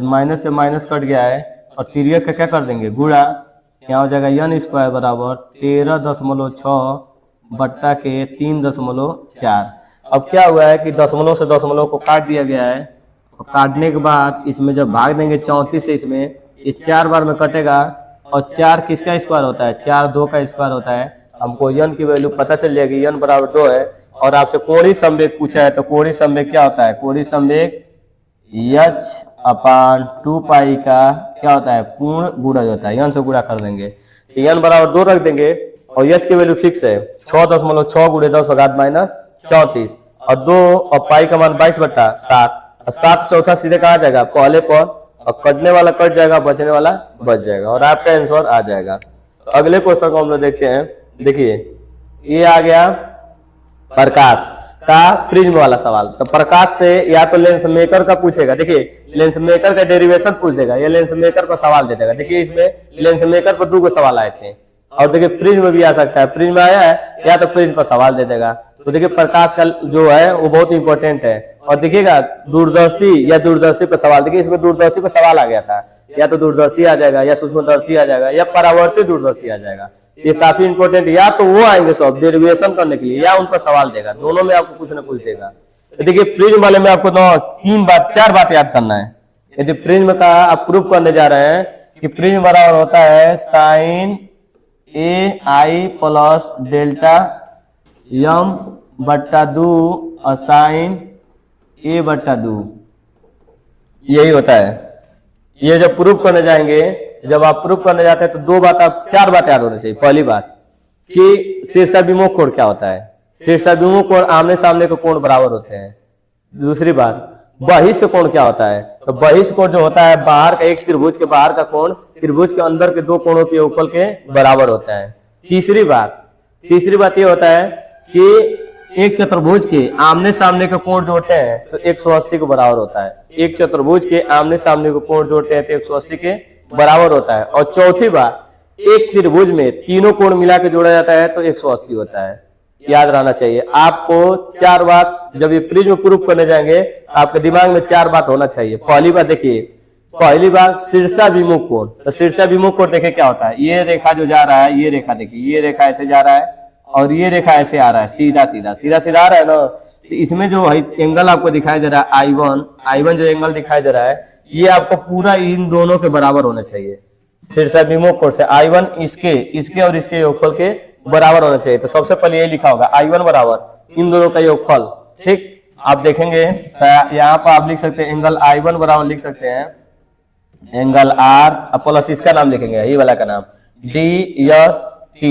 माइनस से माइनस कट गया है और तिर्यक का क्या कर देंगे गुणा, यहाँ हो जाएगा एन स्क्वायर बराबर 13.6 बट्टा के 3.4। अब क्या हुआ है कि दशमलव से दशमलव को काट दिया गया है, और काटने के बाद इसमें जब भाग देंगे 34 से, इसमें ये 4 बार में कटेगा, और 4 किसका स्क्वायर होता है 4 2 का स्क्वायर होता है। हमको एन की वैल्यू पता चल जाएगी, एन बराबर 2 है। और आपसे कोणीय संवेग पूछा है, तो कोणीय संवेग क्या होता है, कोणीय संवेग h/2π का क्या होता है पूर्ण गुणज होता है, एन से गुणा कर देंगे, एन बराबर 2 रख देंगे और एच की वैल्यू फिक्स है 6.6 × 10⁻34 और 2 और पाई का मान 22/7, और 7 चौथा सीधे कहा जाएगा पहले पर, और कटने वाला कट जाएगा, बचने वाला बच जाएगा, और आपका आंसर आ जाएगा। तो अगले क्वेश्चन को हम लोग देखते हैं। देखिए ये आ गया प्रकाश का प्रिज्म वाला सवाल। तो प्रकाश से या तो लेंस मेकर का पूछेगा, देखिए लेंस मेकर का डेरिवेशन पूछ देगा, या लेंस मेकर का सवाल दे देगा। देखिए इसमें लेंस मेकर पर 2 सवाल आए थे, और देखिए प्रिज्म भी आ सकता है, प्रिज्म आया है या तो प्रिज्म पर सवाल दे देगा। तो देखिए प्रकाश का जो है वो बहुत इंपॉर्टेंट है। और देखिएगा दूरदर्शी या दूरदर्शी पर सवाल, देखिए इसमें दूरदर्शी पर सवाल आ गया था, या तो दूरदर्शी आ जाएगा, या सूक्ष्मदर्शी आ जाएगा, या परावर्तित दूरदर्शी आ जाएगा। ये काफी इंपॉर्टेंट, या तो वो आएंगे सब डेरिवेशन करने के लिए, या उन पर सवाल देगा, दोनों में आपको कुछ ना कुछ देगा। तो देखिए प्रिज्म वाले में आपको 4 बात याद करना है। यदि प्रिज्म का आप प्रूफ करने जा रहे हैं कि प्रिज्म बराबर होता है sin AI plus delta m/2 और sin A/2, यही होता है। ये जब प्रूफ करने जाएंगे जब आप प्रूफ करने जाते हैं तो चार बात याद होनी चाहिए। पहली बात कि शीर्षाभिमुख कोण क्या होता है, शीर्षाभिमुख कोण आमने सामने के कोण बराबर होते हैं। दूसरी बात बहिष्ठ कोण क्या होता है, तो बहिष्ठ कोण जो होता है बाहर का, एक त्रिभुज के बाहर का कोण त्रिभुज के अंदर के दो कोणों के योगफल के बराबर होता है। तीसरी बात ये होता है कि एक चतुर्भुज के आमने सामने के कोण जोड़ते हैं तो 180 के बराबर होता है। एक चतुर्भुज के आमने सामने के कोण जोड़ते हैं तो 180 के बराबर होता है। और चौथी बात, एक त्रिभुज में तीनों कोण मिला के जोड़ा जाता है तो 180 होता है। याद रहना चाहिए आपको चार बात। जब ये प्रिज्म प्रूफ करने जाएंगे आपके दिमाग में चार बात होना चाहिए। पहली बात देखिए, पहली बात शीर्षाभिमुख कोण। तो शीर्षाभिमुख कोण देखिए क्या होता है, ये रेखा जो जा रहा है, ये रेखा देखिए, ये रेखा ऐसे जा रहा है और ये रेखा ऐसे आ रहा है, सीधा सीधा आ रहा है ना। तो इसमें जो एंगल आपको दिखाई दे रहा है I1 जो एंगल दिखाई दे रहा है, ये आपको पूरा इन दोनों के बराबर होना चाहिए। शीर्षाभिमुख कोण से I1 इसके और इसके योगफल के बराबर होना चाहिए। तो सबसे पहले ये लिखा होगा I1 बराबर इन दोनों का योगफल। ठीक, आप देखेंगे तो यहाँ पर आप लिख सकते हैं एंगल I1 बराबर लिख सकते हैं एंगल R प्लस इसका नाम लिखेंगे, ये वाला का नाम DST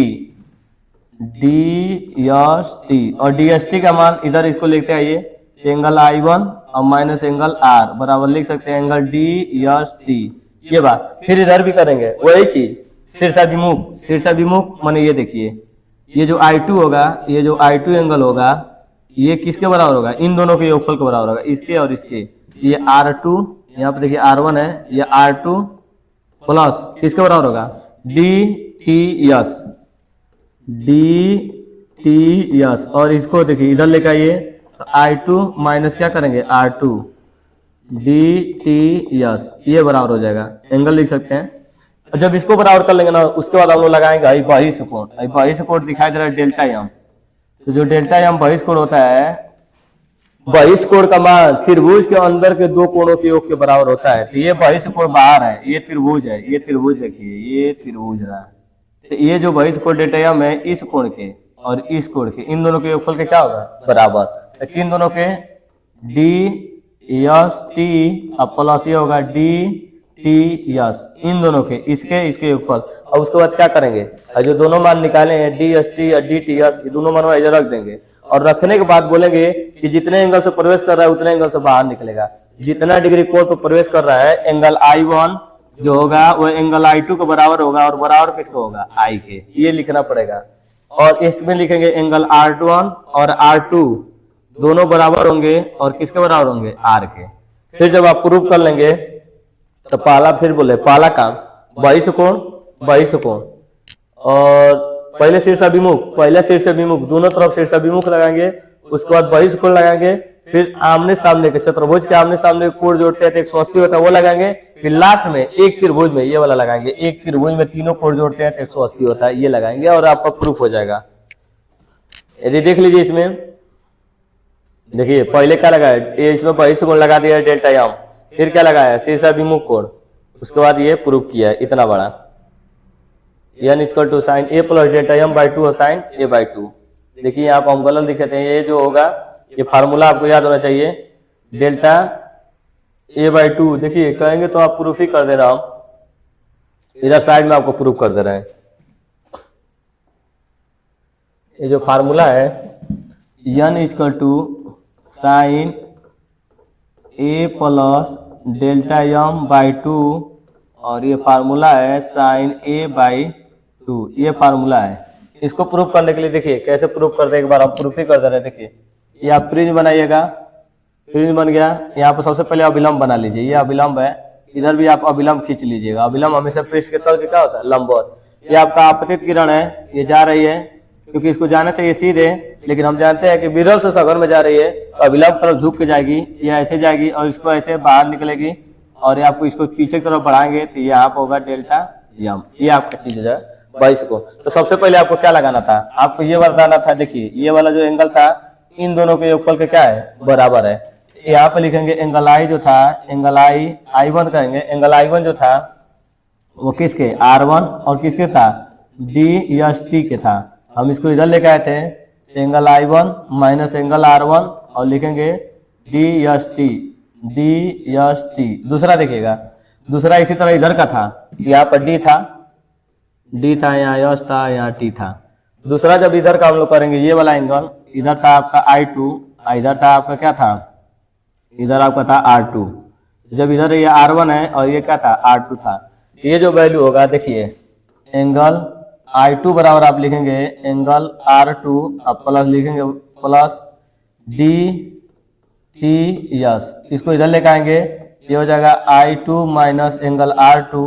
और DST का मान इधर इसको लिखते आइए, एंगल I1 और माइनस एंगल R बराबर लिख सकते हैं एंगल DST। ये बात फिर इधर भी करेंगे वही चीज। शीर्षाभिमुख माने ये देखिए, ये जो I2 होगा, ये जो I2 एंगल होगा, ये किसके बराबर होगा, इन दोनों के योगफल के बराबर होगा, इसके और इसके। ये R2 यहाँ पे देखिए R1 है, ये R2 प्लस किसके बराबर होगा, DTS और इसको देखिए इधर लेकर आइए तो I2 माइनस क्या करेंगे R2 DTS, ये बराबर हो जाएगा, एंगल लिख सकते हैं। जब इसको बराबर कर लेंगे ना उसके बाद हम लोग लगाएंगे बहिष्ठ कोण। बहिष्ठ कोण दिखाई दे रहा है डेल्टा एम। तो जो डेल्टा एम बहिष्ठ कोण होता है, बहिष्ठ कोण का मान त्रिभुज के अंदर के दो कोणों के योग के बराबर होता है। तो ये बहिष्ठ कोण बाहर है, ये त्रिभुज है, ये त्रिभुज देखिए, ये त्रिभुज रहा। तो ये जो बहिष्ठ कोण डेल्टा एम है, इस कोण के और इस कोण के, इन दोनों के योगफल के क्या होगा, बराबर। तो इन दोनों के DST प्लस ये होगा DTS, इन दोनों के इसके योगफल। और उसके बाद क्या करेंगे, जो दोनों मान निकाले हैं DST और DTS, ये दोनों मान इधर रख देंगे और रखने के बाद बोलेंगे कि जितने एंगल से प्रवेश कर रहा है उतने एंगल से बाहर निकलेगा। जितना डिग्री कोण पर प्रवेश कर रहा है, एंगल I1 जो होगा वो एंगल I2 के बराबर होगा और बराबर किसको होगा, I के। ये लिखना पड़ेगा। और इसमें लिखेंगे एंगल R1 और R2 दोनों बराबर होंगे और किसके बराबर होंगे, R के। फिर जब आप प्रूफ कर लेंगे तो पहला काम बहिष्ठ कोण और पहले शीर्षाभिमुख दोनों तरफ शीर्षाभिमुख लगाएंगे। उसके बाद बहिष्ठ कोण लगाएंगे। फिर आमने सामने के चतुर्भुज के आमने सामने कोण जोड़ते हैं तो 180 होता है, वो लगाएंगे। फिर लास्ट में एक त्रिभुज में ये वाला लगाएंगे, एक त्रिभुज में तीनों कोण जोड़ते हैं तो 180 होता है, ये लगाएंगे और आपका प्रूफ हो जाएगा। यदि देख लीजिए इसमें देखिए पहले क्या लगाया, ये इसमें बहिष्ठ कोण लगा दिया डेल्टा एम, फिर क्या लगाया शीर्षाभिमुख कोण, उसके बाद ये प्रूफ किया है इतना बड़ा n equal to sine a plus delta M by 2 और साइन a बाई 2। देखिए यहाँ पर हम गलत लिखते हैं, ये जो होगा ये फार्मूला आपको याद होना चाहिए, डेल्टा a बाई 2। देखिए कहेंगे तो आप प्रूफ ही कर दे रहा हूं, इधर साइड में आपको प्रूफ कर दे रहे हैं। ये जो फार्मूला है n equal to sine a plus delta M by 2 और ये फार्मूला है साइन a बाई 2, ये फार्मूला है। इसको प्रूफ करने के लिए देखिए कैसे प्रूफ करते हैं, एक बार हम प्रूफ ही कर दे रहे हैं। देखिए ये आप प्रिज्म बनाइएगा, प्रिज्म बन गया। यहाँ पर सबसे पहले अभिलंब बना लीजिए, ये अभिलंब है, इधर भी आप अभिलंब खींच लीजिएगा। अभिलंब हमेशा पृष्ठ के तल के क्या होता है, लंबवत। ये आपका आपतित किरण है, ये जा रही है क्योंकि इसको जाना चाहिए सीधे, लेकिन हम जानते हैं कि विरल से सघन में जा रही है तो अभिलंब तरफ झुक के जाएगी, ये ऐसे जाएगी और इसको ऐसे बाहर निकलेगी और ये आपको इसको पीछे की तरफ बढ़ाएंगे तो ये यहाँ पर होगा डेल्टा एम। ये आपका चीज है बहिष्ठ कोण। तो सबसे पहले आपको क्या लगाना था, आपको ये बताना था। देखिए ये वाला जो एंगल था इन दोनों के योगफल के क्या है, बराबर है। यहाँ पे लिखेंगे एंगल I जो था, एंगल I1 कहेंगे। एंगल I1 जो था वो किसके, R1 और किसके था, DST के था। हम इसको इधर लेके आए थे, angle I1 minus angle R1 और लिखेंगे DST। दूसरा देखिएगा, दूसरा इसी तरह इधर का था, यहाँ पर डी था, यहाँ यस था, यहाँ टी था। दूसरा जब इधर का हम लोग करेंगे, ये वाला एंगल, इधर था आपका I2, इधर था आपका क्या था, इधर आपका था R2। जब इधर ये R1 है और ये क्या था, R2 था। ये जो वैल्यू होगा देखिए, एंगल I2 बराबर आप लिखेंगे एंगल R2, अब प्लस लिखेंगे प्लस डी टी यस, इसको इधर लेकर आएंगे, ये हो जाएगा I2 माइनस एंगल R2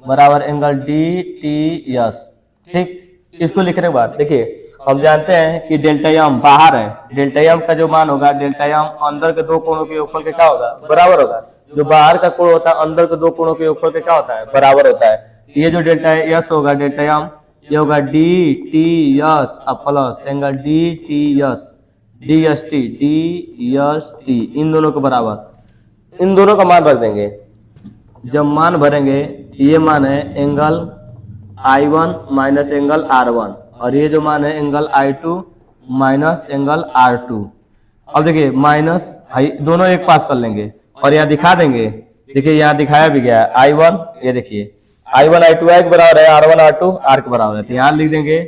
बराबर एंगल डी टी यस। ठीक, इसको लिखने के बाद देखिए, हम जानते हैं कि डेल्टा एम बाहर है, डेल्टा एम का जो मान होगा, डेल्टा एम अंदर के दो कोणों के योगफल के क्या होगा, बराबर होगा। जो बाहर का कोण होता है अंदर के दो कोणों के योगफल के क्या होता है, बराबर होता है। ये जो डेल्टा यस होगा, डेल्टा एम, ये होगा डी टी यस अब plus angle D T S, D S T, इन दोनों के बराबर, इन दोनों का मान रख देंगे। जब मान भरेंगे, ये मान है angle I1 minus angle R1, और ये जो मान है angle I2 minus angle R2। अब देखिए माइनस दोनों एक पास कर लेंगे और यहाँ दिखा देंगे, देखिए यहाँ दिखाया भी गया है I1, ये देखिए I1 I2 के बराबर है, R1 R2 R के बराबर है, तो यहाँ लिख देंगे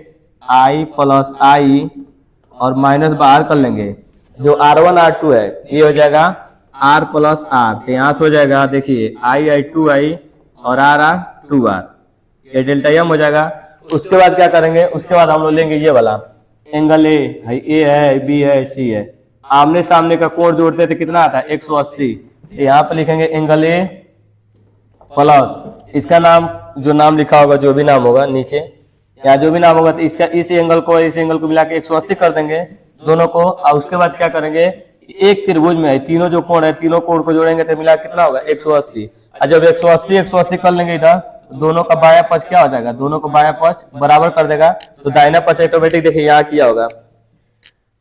I प्लस I और माइनस बाहर कर लेंगे। जो R1 R2 है ये हो जाएगा R प्लस R, तो यहाँ से हो जाएगा देखिए I2I और R 2R, ये डेल्टा एम हो जाएगा। उसके बाद क्या करेंगे, उसके बाद हम लोग लेंगे ये वाला एंगल ए है, बी है, सी है, आमने सामने का कोण जोड़ते थे कितना आता है 180। यहाँ पे लिखेंगे एंगल ए प्लस, इसका नाम जो नाम लिखा होगा, जो भी नाम होगा नीचे, यहाँ जो भी नाम होगा, तो इसका इस एंगल को मिला के 180 कर देंगे दोनों को। और उसके बाद क्या करेंगे, एक त्रिभुज में है तीनों जो कोण है, तीनों कोण को जोड़ेंगे तो मिला कितना होगा 180। और जब 180 कर लेंगे इधर, दोनों का बायां पक्ष क्या हो जाएगा, दोनों का बायां पक्ष बराबर कर देगा, तो दाहिना पक्ष ऑटोमेटिक देखिए यहाँ किया होगा,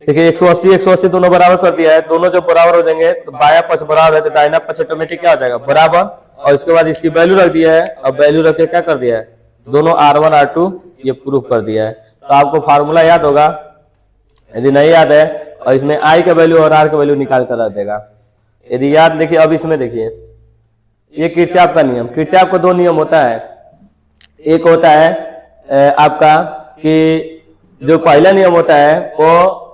देखिए 180 दोनों बराबर कर दिया है। दोनों जब बराबर हो जाएंगे तो बायां पक्ष बराबर है, तो दाहिना पक्ष ऑटोमेटिक क्या हो जाएगा, बराबर। और इसके बाद इसकी वैल्यू रख दिया है, अब वैल्यू रख के क्या कर दिया है, दोनों R1 R2 ये प्रूफ कर दिया है। तो आपको फार्मूला याद होगा, यदि नहीं याद है और इसमें I का वैल्यू और R का वैल्यू निकाल कर रख देगा। यदि याद, देखिए अब इसमें देखिए, ये किरचॉफ का नियम, किरचॉफ का दो नियम होता है। एक होता है आपका कि जो पहला नियम होता है वो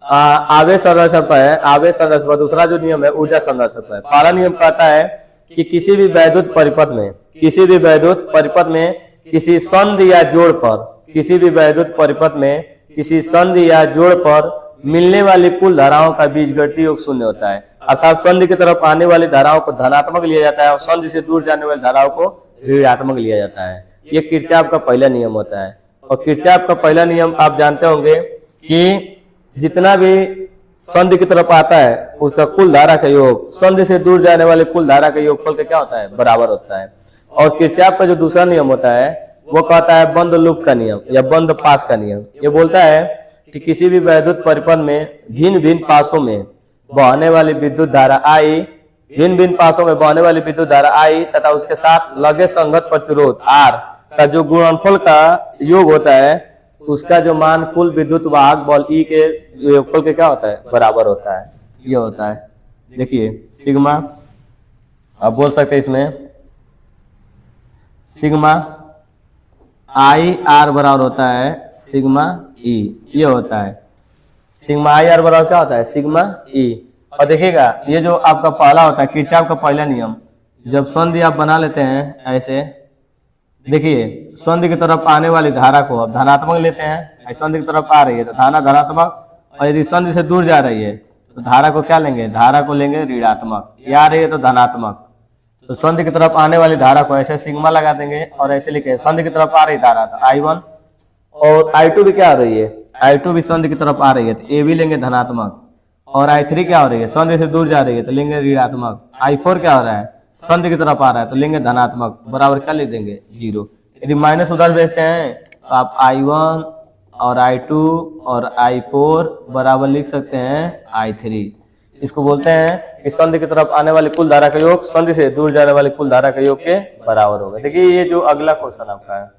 आवेश संरक्षण पर है, आवेश संरक्षण पर। दूसरा जो नियम है ऊर्जा संरक्षण पर है। पहला नियम कहता है कि किसी भी वैद्युत परिपथ में, किसी भी वैद्युत परिपथ में किसी संधि या जोड़ पर, किसी भी वैद्युत परिपथ में किसी संधि या जोड़ पर मिलने वाली कुल धाराओं का बीजगणितीय योग शून्य होता है। अर्थात संधि की तरफ आने वाली धाराओं को धनात्मक लिया जाता है और संधि से दूर जाने वाली धाराओं को ऋणात्मक लिया जाता है। ये किरचॉफ का पहला नियम होता है। और किरचॉफ का पहला नियम आप जानते होंगे कि जितना भी संधि की तरफ आता है उसका कुल धारा का योग संधि से दूर जाने वाले कुल धारा का योगफल का क्या होता है, बराबर होता है। और किरचॉफ का जो दूसरा नियम होता है वो कहता है बंद लूप का नियम या बंद पास का नियम। ये बोलता है कि किसी भी वैद्युत परिपथ में भिन्न भिन्न पासों में बहने वाली विद्युत धारा I, भिन्न भिन्न पासों में बहने वाली विद्युत धारा I तथा उसके साथ लगे संगत प्रतिरोध R का जो गुणनफल का योग होता है उसका जो मान कुल विद्युत वाहक बल E के योगफल के क्या होता है, बराबर होता है। ये होता है, देखिए सिग्मा, आप बोल सकते हैं इसमें सिग्मा I R बराबर होता है सिग्मा E, ये होता है सिग्मा I R बराबर क्या होता है, सिग्मा E। और देखिएगा ये जो आपका पहला होता है किरचॉफ का पहला नियम, जब संधि आप बना लेते हैं ऐसे, देखिए संधि की तरफ आने वाली धारा को अब धनात्मक लेते हैं, संधि की तरफ आ रही है तो धारा धनात्मक, और यदि संधि से दूर जा रही है तो धारा को क्या लेंगे, धारा को लेंगे ऋणात्मक, ये आ रही है तो धनात्मक। तो संधि की तरफ आने वाली धारा को ऐसे सिग्मा लगा देंगे और ऐसे लिखे संधि की तरफ आ रही धारा तो I1, और I2 भी क्या आ रही है, I2 भी संधि की तरफ आ रही है तो ए भी लेंगे धनात्मक, और I3 क्या हो रही है, संधि से दूर जा रही है तो लेंगे ऋणात्मक। I4 क्या हो रहा है, संधि की तरफ आ रहा है तो लेंगे धनात्मक, बराबर क्या लिख देंगे 0। यदि माइनस उधर भेजते हैं तो आप I1 और I2 और I4 बराबर लिख सकते हैं I3। इसको बोलते हैं कि संधि की तरफ आने वाली कुल धारा का योग संधि से दूर जाने वाली कुल धारा का योग के बराबर होगा। देखिए ये जो अगला क्वेश्चन आपका है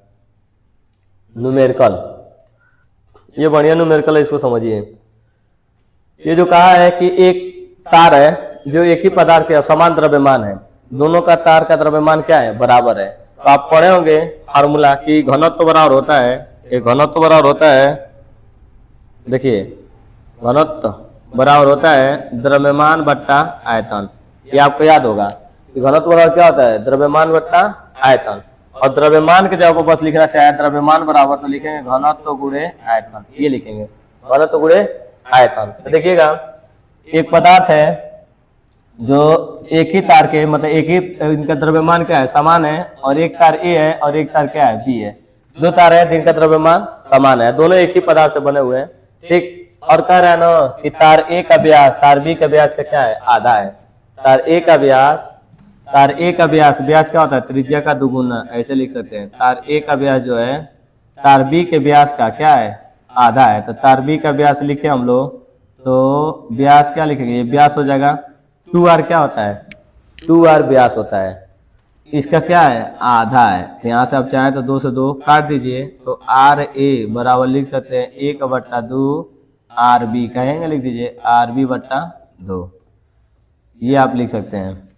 न्यूमेरिकल, ये बढ़िया न्यूमेरिकल है, इसको समझिए। ये जो कहा है कि एक तार है जो एक ही पदार्थ के समान द्रव्यमान है, दोनों का तार का द्रव्यमान क्या है, बराबर है। तो आप पढ़े होंगे फार्मूला कि घनत्व बराबर होता है, एक घनत्व बराबर होता है, देखिए घनत्व बराबर होता है द्रव्यमान बट्टा आयतन। ये आपको याद होगा कि घनत्व बराबर क्या होता है, द्रव्यमान बट्टा आयतन। और द्रव्यमान के जगह पर बस लिखना चाहे द्रव्यमान बराबर तो लिखेंगे घनत्व गुणे आयतन, ये लिखेंगे घनत्व गुणे आयतन। तो देखिएगा एक पदार्थ है जो एक ही तार के मतलब एक ही इनका द्रव्यमान क्या है, समान है, और एक तार ए है और एक तार क्या है, बी है। दो तार है जिनका द्रव्यमान समान है, दोनों एक ही पदार्थ से बने हुए हैं, ठीक। और कह रहा है ना कि तार ए का व्यास तार बी का व्यास का क्या है, आधा है। तार ए का व्यास व्यास क्या होता है, त्रिज्या का दुगुना, ऐसे लिख सकते हैं। तार ए का व्यास जो है तार बी के व्यास का क्या है, आधा है। तो तार बी का व्यास लिखे हम लोग, तो व्यास क्या लिखेंगे, ये व्यास हो जाएगा 2r, क्या होता है 2r व्यास होता है, इसका क्या है, आधा है। तो यहाँ से आप चाहें तो 2 से 2 काट दीजिए, तो RA बराबर लिख सकते हैं 1/2 RB, कहेंगे लिख दीजिए RB बट्टा 2, ये आप लिख सकते हैं।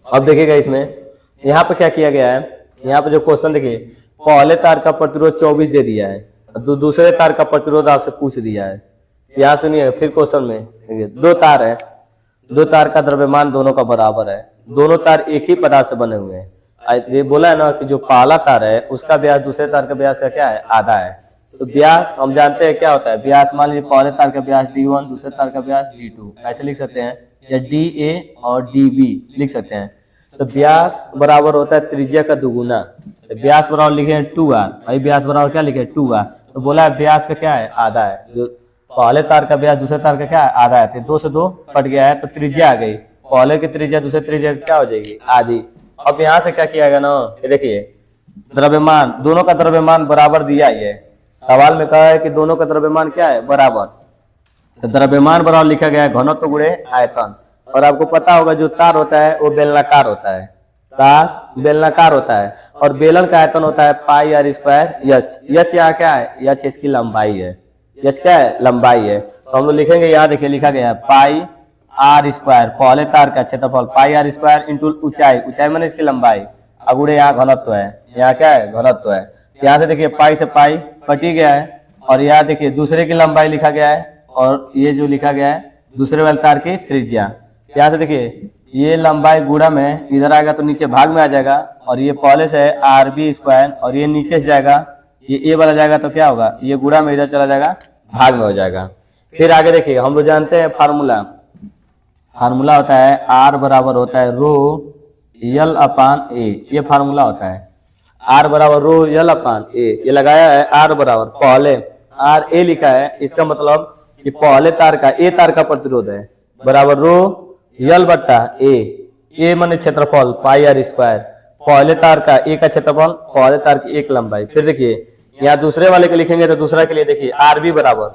अब देखिएगा इसमें यहाँ पे क्या किया गया है, यहाँ पे जो क्वेश्चन देखिए, पहले तार का प्रतिरोध 24 दे दिया है, दूसरे तार का प्रतिरोध आपसे पूछ दिया है। यहाँ सुनिए फिर क्वेश्चन में देखिए, दो तार है, दो तार का द्रव्यमान दोनों का बराबर है, दोनों तार एक ही पदार्थ से बने हुए हैं। ये बोला है ना कि जो पहला तार है उसका व्यास दूसरे तार के व्यास का क्या है, आधा है। तो व्यास हम जानते हैं क्या होता है, व्यास मान लीजिए पहले तार का व्यास D1, दूसरे तार का व्यास D2, ऐसे लिख सकते हैं, या DA और DB लिख सकते हैं। तो व्यास बराबर होता है त्रिज्या का दुगुना, तो व्यास बराबर लिखे हैं 2r, भाई व्यास बराबर क्या लिखे 2r। तो बोला है व्यास का क्या है, आधा है, जो पहले तार का व्यास दूसरे तार का क्या है, आधा है। तो 2 से 2 कट गया है, तो त्रिज्या आ गई, पहले की त्रिज्या दूसरे त्रिज्या क्या हो जाएगी, आधी। अब यहाँ से क्या किया गया ना, ये देखिए द्रव्यमान, दोनों का द्रव्यमान बराबर दिया ही है, सवाल में कहा है कि दोनों का द्रव्यमान क्या है, बराबर। तो द्रव्यमान बराबर लिखा गया है घनत्व गुणे आयतन। और आपको पता होगा जो तार होता है वो बेलनाकार होता है, तार बेलनाकार होता है, और बेलन का आयतन होता है πr²h। h यहाँ क्या है, h इसकी लंबाई है, h क्या है, लंबाई है। तो हम लोग लिखेंगे, यहाँ देखिए लिखा गया है πr², पहले तार का क्षेत्रफल πr² इंटू ऊंचाई, ऊंचाई मैंने इसकी लंबाई, अगुड़े यहाँ घनत्व है, यहाँ क्या है, घनत्व है। यहाँ से देखिए पाई से पाई कटी गया है, और यहाँ देखिए दूसरे की लंबाई लिखा गया है, और ये जो लिखा गया है दूसरे वाले तार की त्रिज्या। यहाँ से देखिए ये लंबाई गुणा में इधर आएगा तो नीचे भाग में आ जाएगा, और ये पहले से है RB², और ये नीचे से जाएगा, ये ए वाला जाएगा तो क्या होगा, ये गुणा में इधर चला जाएगा, भाग में हो जाएगा। फिर आगे देखिए हम लोग जानते हैं फार्मूला, फार्मूला होता है R बराबर होता है ρL/A, ये फार्मूला होता है R बराबर ρL/A। ये लगाया है R बराबर, पहले RA लिखा है, इसका मतलब कि पहले तार का A तार का प्रतिरोध है बराबर ρL/A, A माने क्षेत्रफल πr², पहले तार का A का क्षेत्रफल, पहले तार की एक लंबाई। फिर देखिए यहाँ दूसरे वाले के लिखेंगे तो दूसरा के लिए देखिए RB बराबर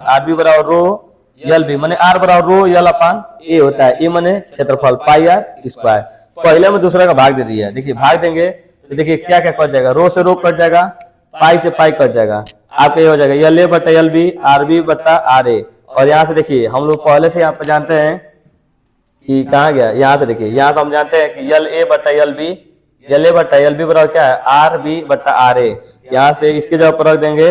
ρLB, माने R बराबर ρL/A होता है, A माने क्षेत्रफल πr²। पहले में दूसरा का भाग दे दिया, देखिए भाग देंगे तो देखिए क्या क्या कट जाएगा, रो से रो कट जाएगा, पाई से पाई कट जाएगा, आपका ये हो जाएगा LA/LB, RB/RA। और यहाँ से देखिए हम लोग पहले से यहाँ पे जानते हैं कि कहाँ गया, यहाँ से देखिए, यहाँ से हम जानते हैं कि LA/LB बराबर क्या है, RB/RA। यहाँ से इसके जगह पर रख देंगे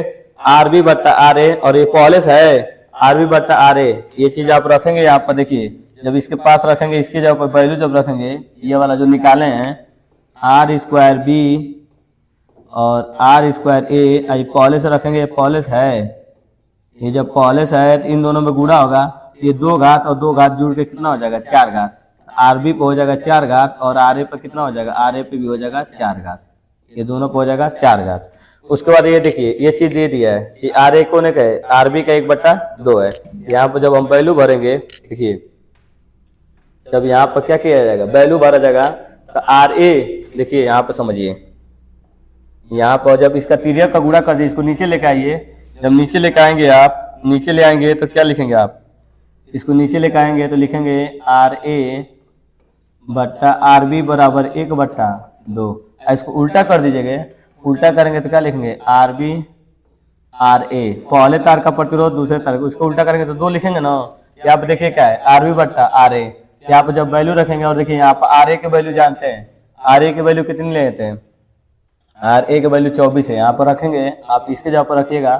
RB/RA, और ये पहले से है RB/RA, ये चीज आप रखेंगे यहाँ पर। देखिए जब इसके पास रखेंगे, इसके जगह पर वैल्यू जब रखेंगे, ये वाला जो निकाले हैं R²B और R²A, पहले से रखेंगे, पहले से है, ये जब पहले से है तो इन दोनों में गुणा होगा, ये 2 घात और 2 घात जुड़ के कितना हो जाएगा, 4 घात। RB पे हो जाएगा 4 घात, और RA पे कितना हो जाएगा, RA पे भी हो जाएगा 4 घात, ये दोनों पे हो जाएगा 4 घात। उसके बाद ये देखिए ये चीज दे दिया है कि RA कोने का है, RB का 1/2 है। यहाँ पर जब हम वैल्यू भरेंगे, देखिए जब यहाँ पर क्या किया जाएगा, वैल्यू भरा जाएगा, तो RA देखिए यहाँ पर समझिए, यहाँ पर जब इसका तिर्यक का गुणा कर दिए, इसको नीचे लेके आइए, जब नीचे लेके आएंगे आप, नीचे ले आएंगे तो क्या लिखेंगे आप, इसको नीचे लेके आएंगे तो लिखेंगे RA/RB बराबर 1/2। इसको उल्टा कर दीजिएगा, उल्टा करेंगे तो क्या लिखेंगे, RB/RA, पहले तार का प्रतिरोध दूसरे तार, उसको उल्टा करेंगे तो 2 लिखेंगे ना। यहाँ पे देखिए क्या है, RB/RA, यहाँ पर जब वैल्यू रखेंगे, और देखिए यहाँ पर आर ए के वैल्यू जानते हैं, आर ए के वैल्यू कितनी लेते हैं, आर ए के वैल्यू 24 है। यहाँ पर रखेंगे आप, इसके जगह पर रखिएगा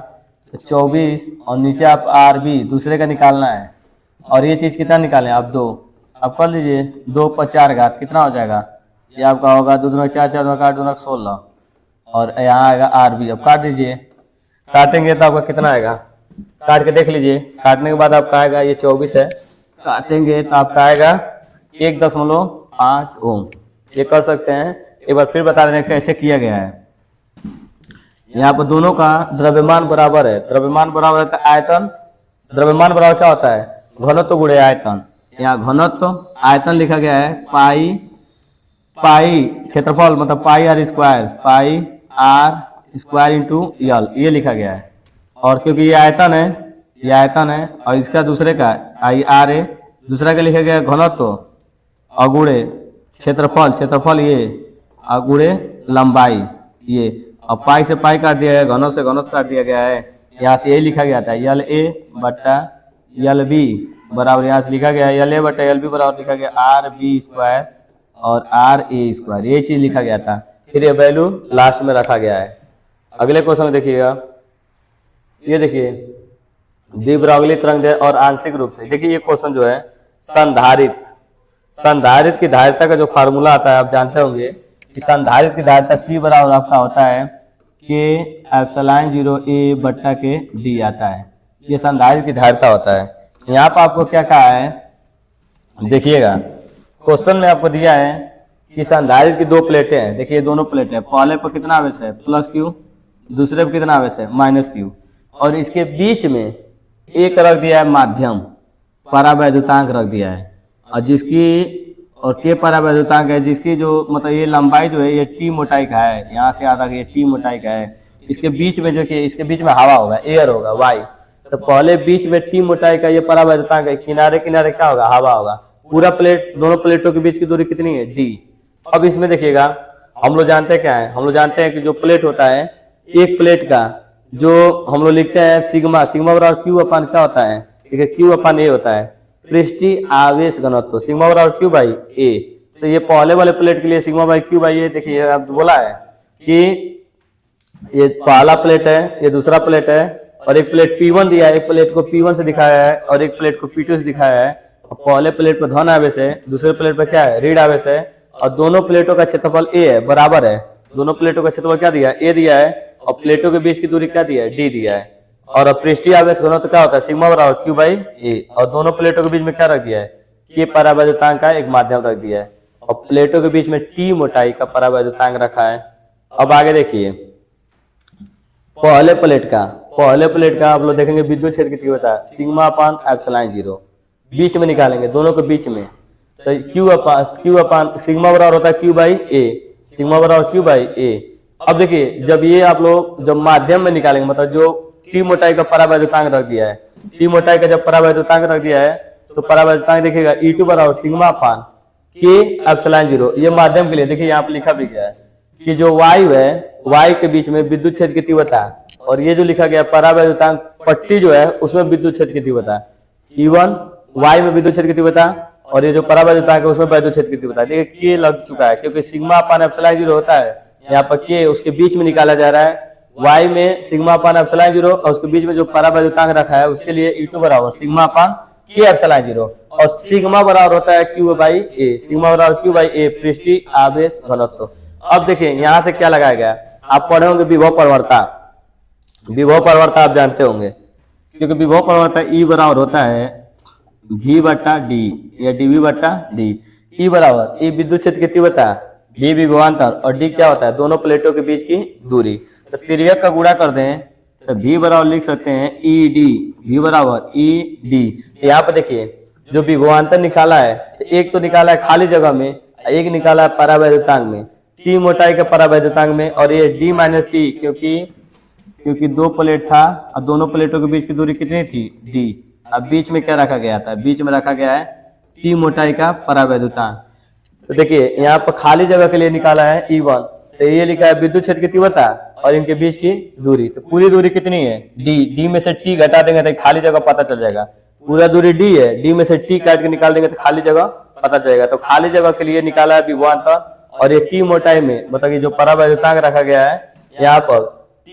तो 24, और नीचे आप आर बी दूसरे का निकालना है, और ये चीज़ कितना निकालें आप 2, आप कर लीजिए 2 पर 4 घात कितना हो जाएगा, ये आपका होगा 2 दूना 4, 4 दूना 8, 2 दूना 16, और यहाँ आएगा आर बी। अब काट दीजिए, काटेंगे तो आपका कितना आएगा, काट के देख लीजिए, काटने के बाद आपका आएगा ये 24 है, काटेंगे तो आपका आएगा 1.5 ओम। ये कर सकते हैं, एक बार फिर बता दें कैसे किया गया है। यहाँ पर दोनों का द्रव्यमान बराबर है, द्रव्यमान बराबर है तो आयतन, द्रव्यमान बराबर क्या होता है, घनत्व गुणे आयतन। यहाँ घनत्व आयतन लिखा गया है पाई, पाई क्षेत्रफल मतलब pi R square, pi R square into L, ये लिखा गया है। और क्योंकि ये आयतन है, ये आयतन है, और इसका दूसरे का आई आर ए, दूसरा का लिखा गया घनत्व अगुणे क्षेत्रफल, क्षेत्रफल ये अगुणे लंबाई ये, और पाई से पाई काट दिया गया, घनत्व से घनत्व काट दिया गया है। यहाँ से ये लिखा गया था यल ए बट्टा यल बी बराबर, यहाँ से लिखा गया यल ए बट्टा यल बी बराबर लिखा गया आर बी स्क्वायर और आर ए स्क्वायर, ये चीज लिखा गया था। फिर ये वैल्यू लास्ट में रखा गया है। अगले क्वेश्चन देखिएगा, ये देखिए द्विबाहुली तरंग और आंशिक रूप से, देखिए ये क्वेश्चन जो है संधारित, संधारित की धारिता का जो फार्मूला आता है आप जानते होंगे कि संधारित की धारिता सी बराबर आपका होता है के एप्सिलॉन 0 ए बट्टा के डी आता है, ये संधारित की धारिता होता है। यहाँ पर आपको क्या कहा है, देखिएगा क्वेश्चन में आपको दिया है कि संधारित की 2 प्लेटें हैं, देखिए दोनों प्लेटें, पहले पर कितना आवेश है प्लस क्यू, दूसरे पर कितना आवेश है माइनस क्यू, और इसके बीच में एक रख दिया है माध्यम, परावैद्युतांक रख दिया है, और जिसकी और के परावैद्युतांक है, जिसकी जो मतलब ये लंबाई जो है ये टी मोटाई का है, यहाँ से आता है ये टी मोटाई का है। इसके बीच में जो कि इसके बीच में हवा होगा, एयर होगा वाई, तो पहले बीच में टी मोटाई का ये परावैद्युतांक है, किनारे किनारे क्या होगा हवा होगा, पूरा प्लेट, दोनों प्लेटों के बीच की दूरी कितनी है डी। अब इसमें देखिएगा हम लोग जानते हैं क्या है, हम लोग जानते हैं कि जो प्लेट होता है, एक प्लेट का जो हम लोग लिखते हैं सिग्मा, सिग्मा बराबर क्यू अपान क्या होता है, ठीक है क्यू अपान ए होता है, पृष्ठीय आवेश घनत्व सिग्मा बराबर क्यू बाई ए। तो ये पहले वाले प्लेट के लिए सिग्मा बाई क्यू बाई ए, देखिए अब बोला है कि ये पहला प्लेट है, ये दूसरा प्लेट है, और एक प्लेट P1 दिया है, एक प्लेट को P1 से दिखाया है और एक प्लेट को P2 से दिखाया है। और पहले प्लेट पर धन आवेश है, दूसरे प्लेट पर क्या है ऋण आवेश है, और दोनों प्लेटों का क्षेत्रफल ए है, बराबर है, दोनों प्लेटों का क्षेत्रफल क्या दिया है ए दिया है, और प्लेटों के बीच की दूरी क्या दिया है डी दिया है। और पृष्ठीय आवेश घनत्व क्या होता है सिग्मा बराबर क्यू बाई ए, और दोनों प्लेटों के बीच में क्या रख दिया है के परावैद्युतांक का एक माध्यम रख दिया है, और प्लेटों के बीच में टी मोटाई का परावैद्युतांक रखा है। अब आगे देखिए पहले प्लेट का आप लोग देखेंगे विद्युत क्षेत्र की तीव्रता सिग्मा अपान एप्सिलॉन 0, बीच में निकालेंगे दोनों के बीच में, तो क्यू अपान सिग्मा बराबर होता है क्यू बाई ए, सिग्मा बराबर क्यू बाई ए। अब देखिए जब ये आप लोग जब माध्यम में निकालेंगे, मतलब जो टी मोटाई का परावैद्युतांक रख दिया है, टी मोटाई का जब परावैद्युतांक रख दिया है तो परावैद्युतांक देखिएगा E2 बराबर सिग्मा अपान के एप्सिलॉन 0, ये माध्यम के लिए देखिए यहाँ पे लिखा भी गया है कि जो वायु है, वायु के बीच में विद्युत क्षेत्र की तीव्रता, और ये जो लिखा गया परावैद्युतांक पट्टी जो है उसमें विद्युत क्षेत्र की तीव्रता E1 वायु में विद्युत क्षेत्र की तीव्रता, और ये जो परावैद्युतांक है उसमें वैद्युत क्षेत्र की तीव्रता, देखिए के लग चुका है क्योंकि सिग्मा अपान एप्सिलॉन 0 होता है, यहाँ पर के उसके बीच में निकाला जा रहा है, वाई में सिग्मा अपान एप्सिलॉन 0 और उसके बीच में जो परावैद्युतांक रखा है उसके लिए E2 बराबर सिग्मा अपान के एप्सिलॉन 0, और सिग्मा बराबर होता है क्यू बाई ए, सिग्मा बराबर क्यू बाई ए पृष्ठीय आवेश घनत्व। अब देखिए यहाँ से क्या लगाया गया, आप पढ़े होंगे विभव प्रवणता, विभव प्रवणता आप जानते होंगे, क्योंकि विभव प्रवणता ई बराबर होता है V बट्टा डी या dV बट्टा डी। ई बराबर ई विद्युत क्षेत्र की तीव्रता, V विभवांतर, और डी क्या होता है दोनों प्लेटों के बीच की दूरी। तो तिर्यक का गुणा कर दें तो V बराबर लिख सकते हैं ई डी, V बराबर ई डी। यहाँ पे देखिए जो विभवांतर निकाला है, तो एक तो निकाला है खाली जगह में, एक निकाला है परावैद्युतांक में, टी मोटाई के परावैद्युतांक में, और ये डी माइनस टी, क्योंकि 2 प्लेट था और दोनों प्लेटों के बीच की दूरी कितनी थी डी। अब बीच में क्या रखा गया था, बीच में रखा गया है टी मोटाई का परावैद्युतांक। तो देखिए यहाँ पर खाली जगह के लिए निकाला है E1, तो ये लिखा है विद्युत क्षेत्र की तीव्रता और इनके बीच की दूरी, तो पूरी दूरी कितनी है डी, डी में से टी घटा देंगे तो खाली जगह पता चल जाएगा, पूरा दूरी डी है, डी में से टी काट के निकाल देंगे तो खाली जगह पता चलेगा। तो खाली जगह के लिए निकाला है विभवांतर, और ये टी मोटाई में मतलब कि जो परावैद्युतांक रखा गया है यहाँ पर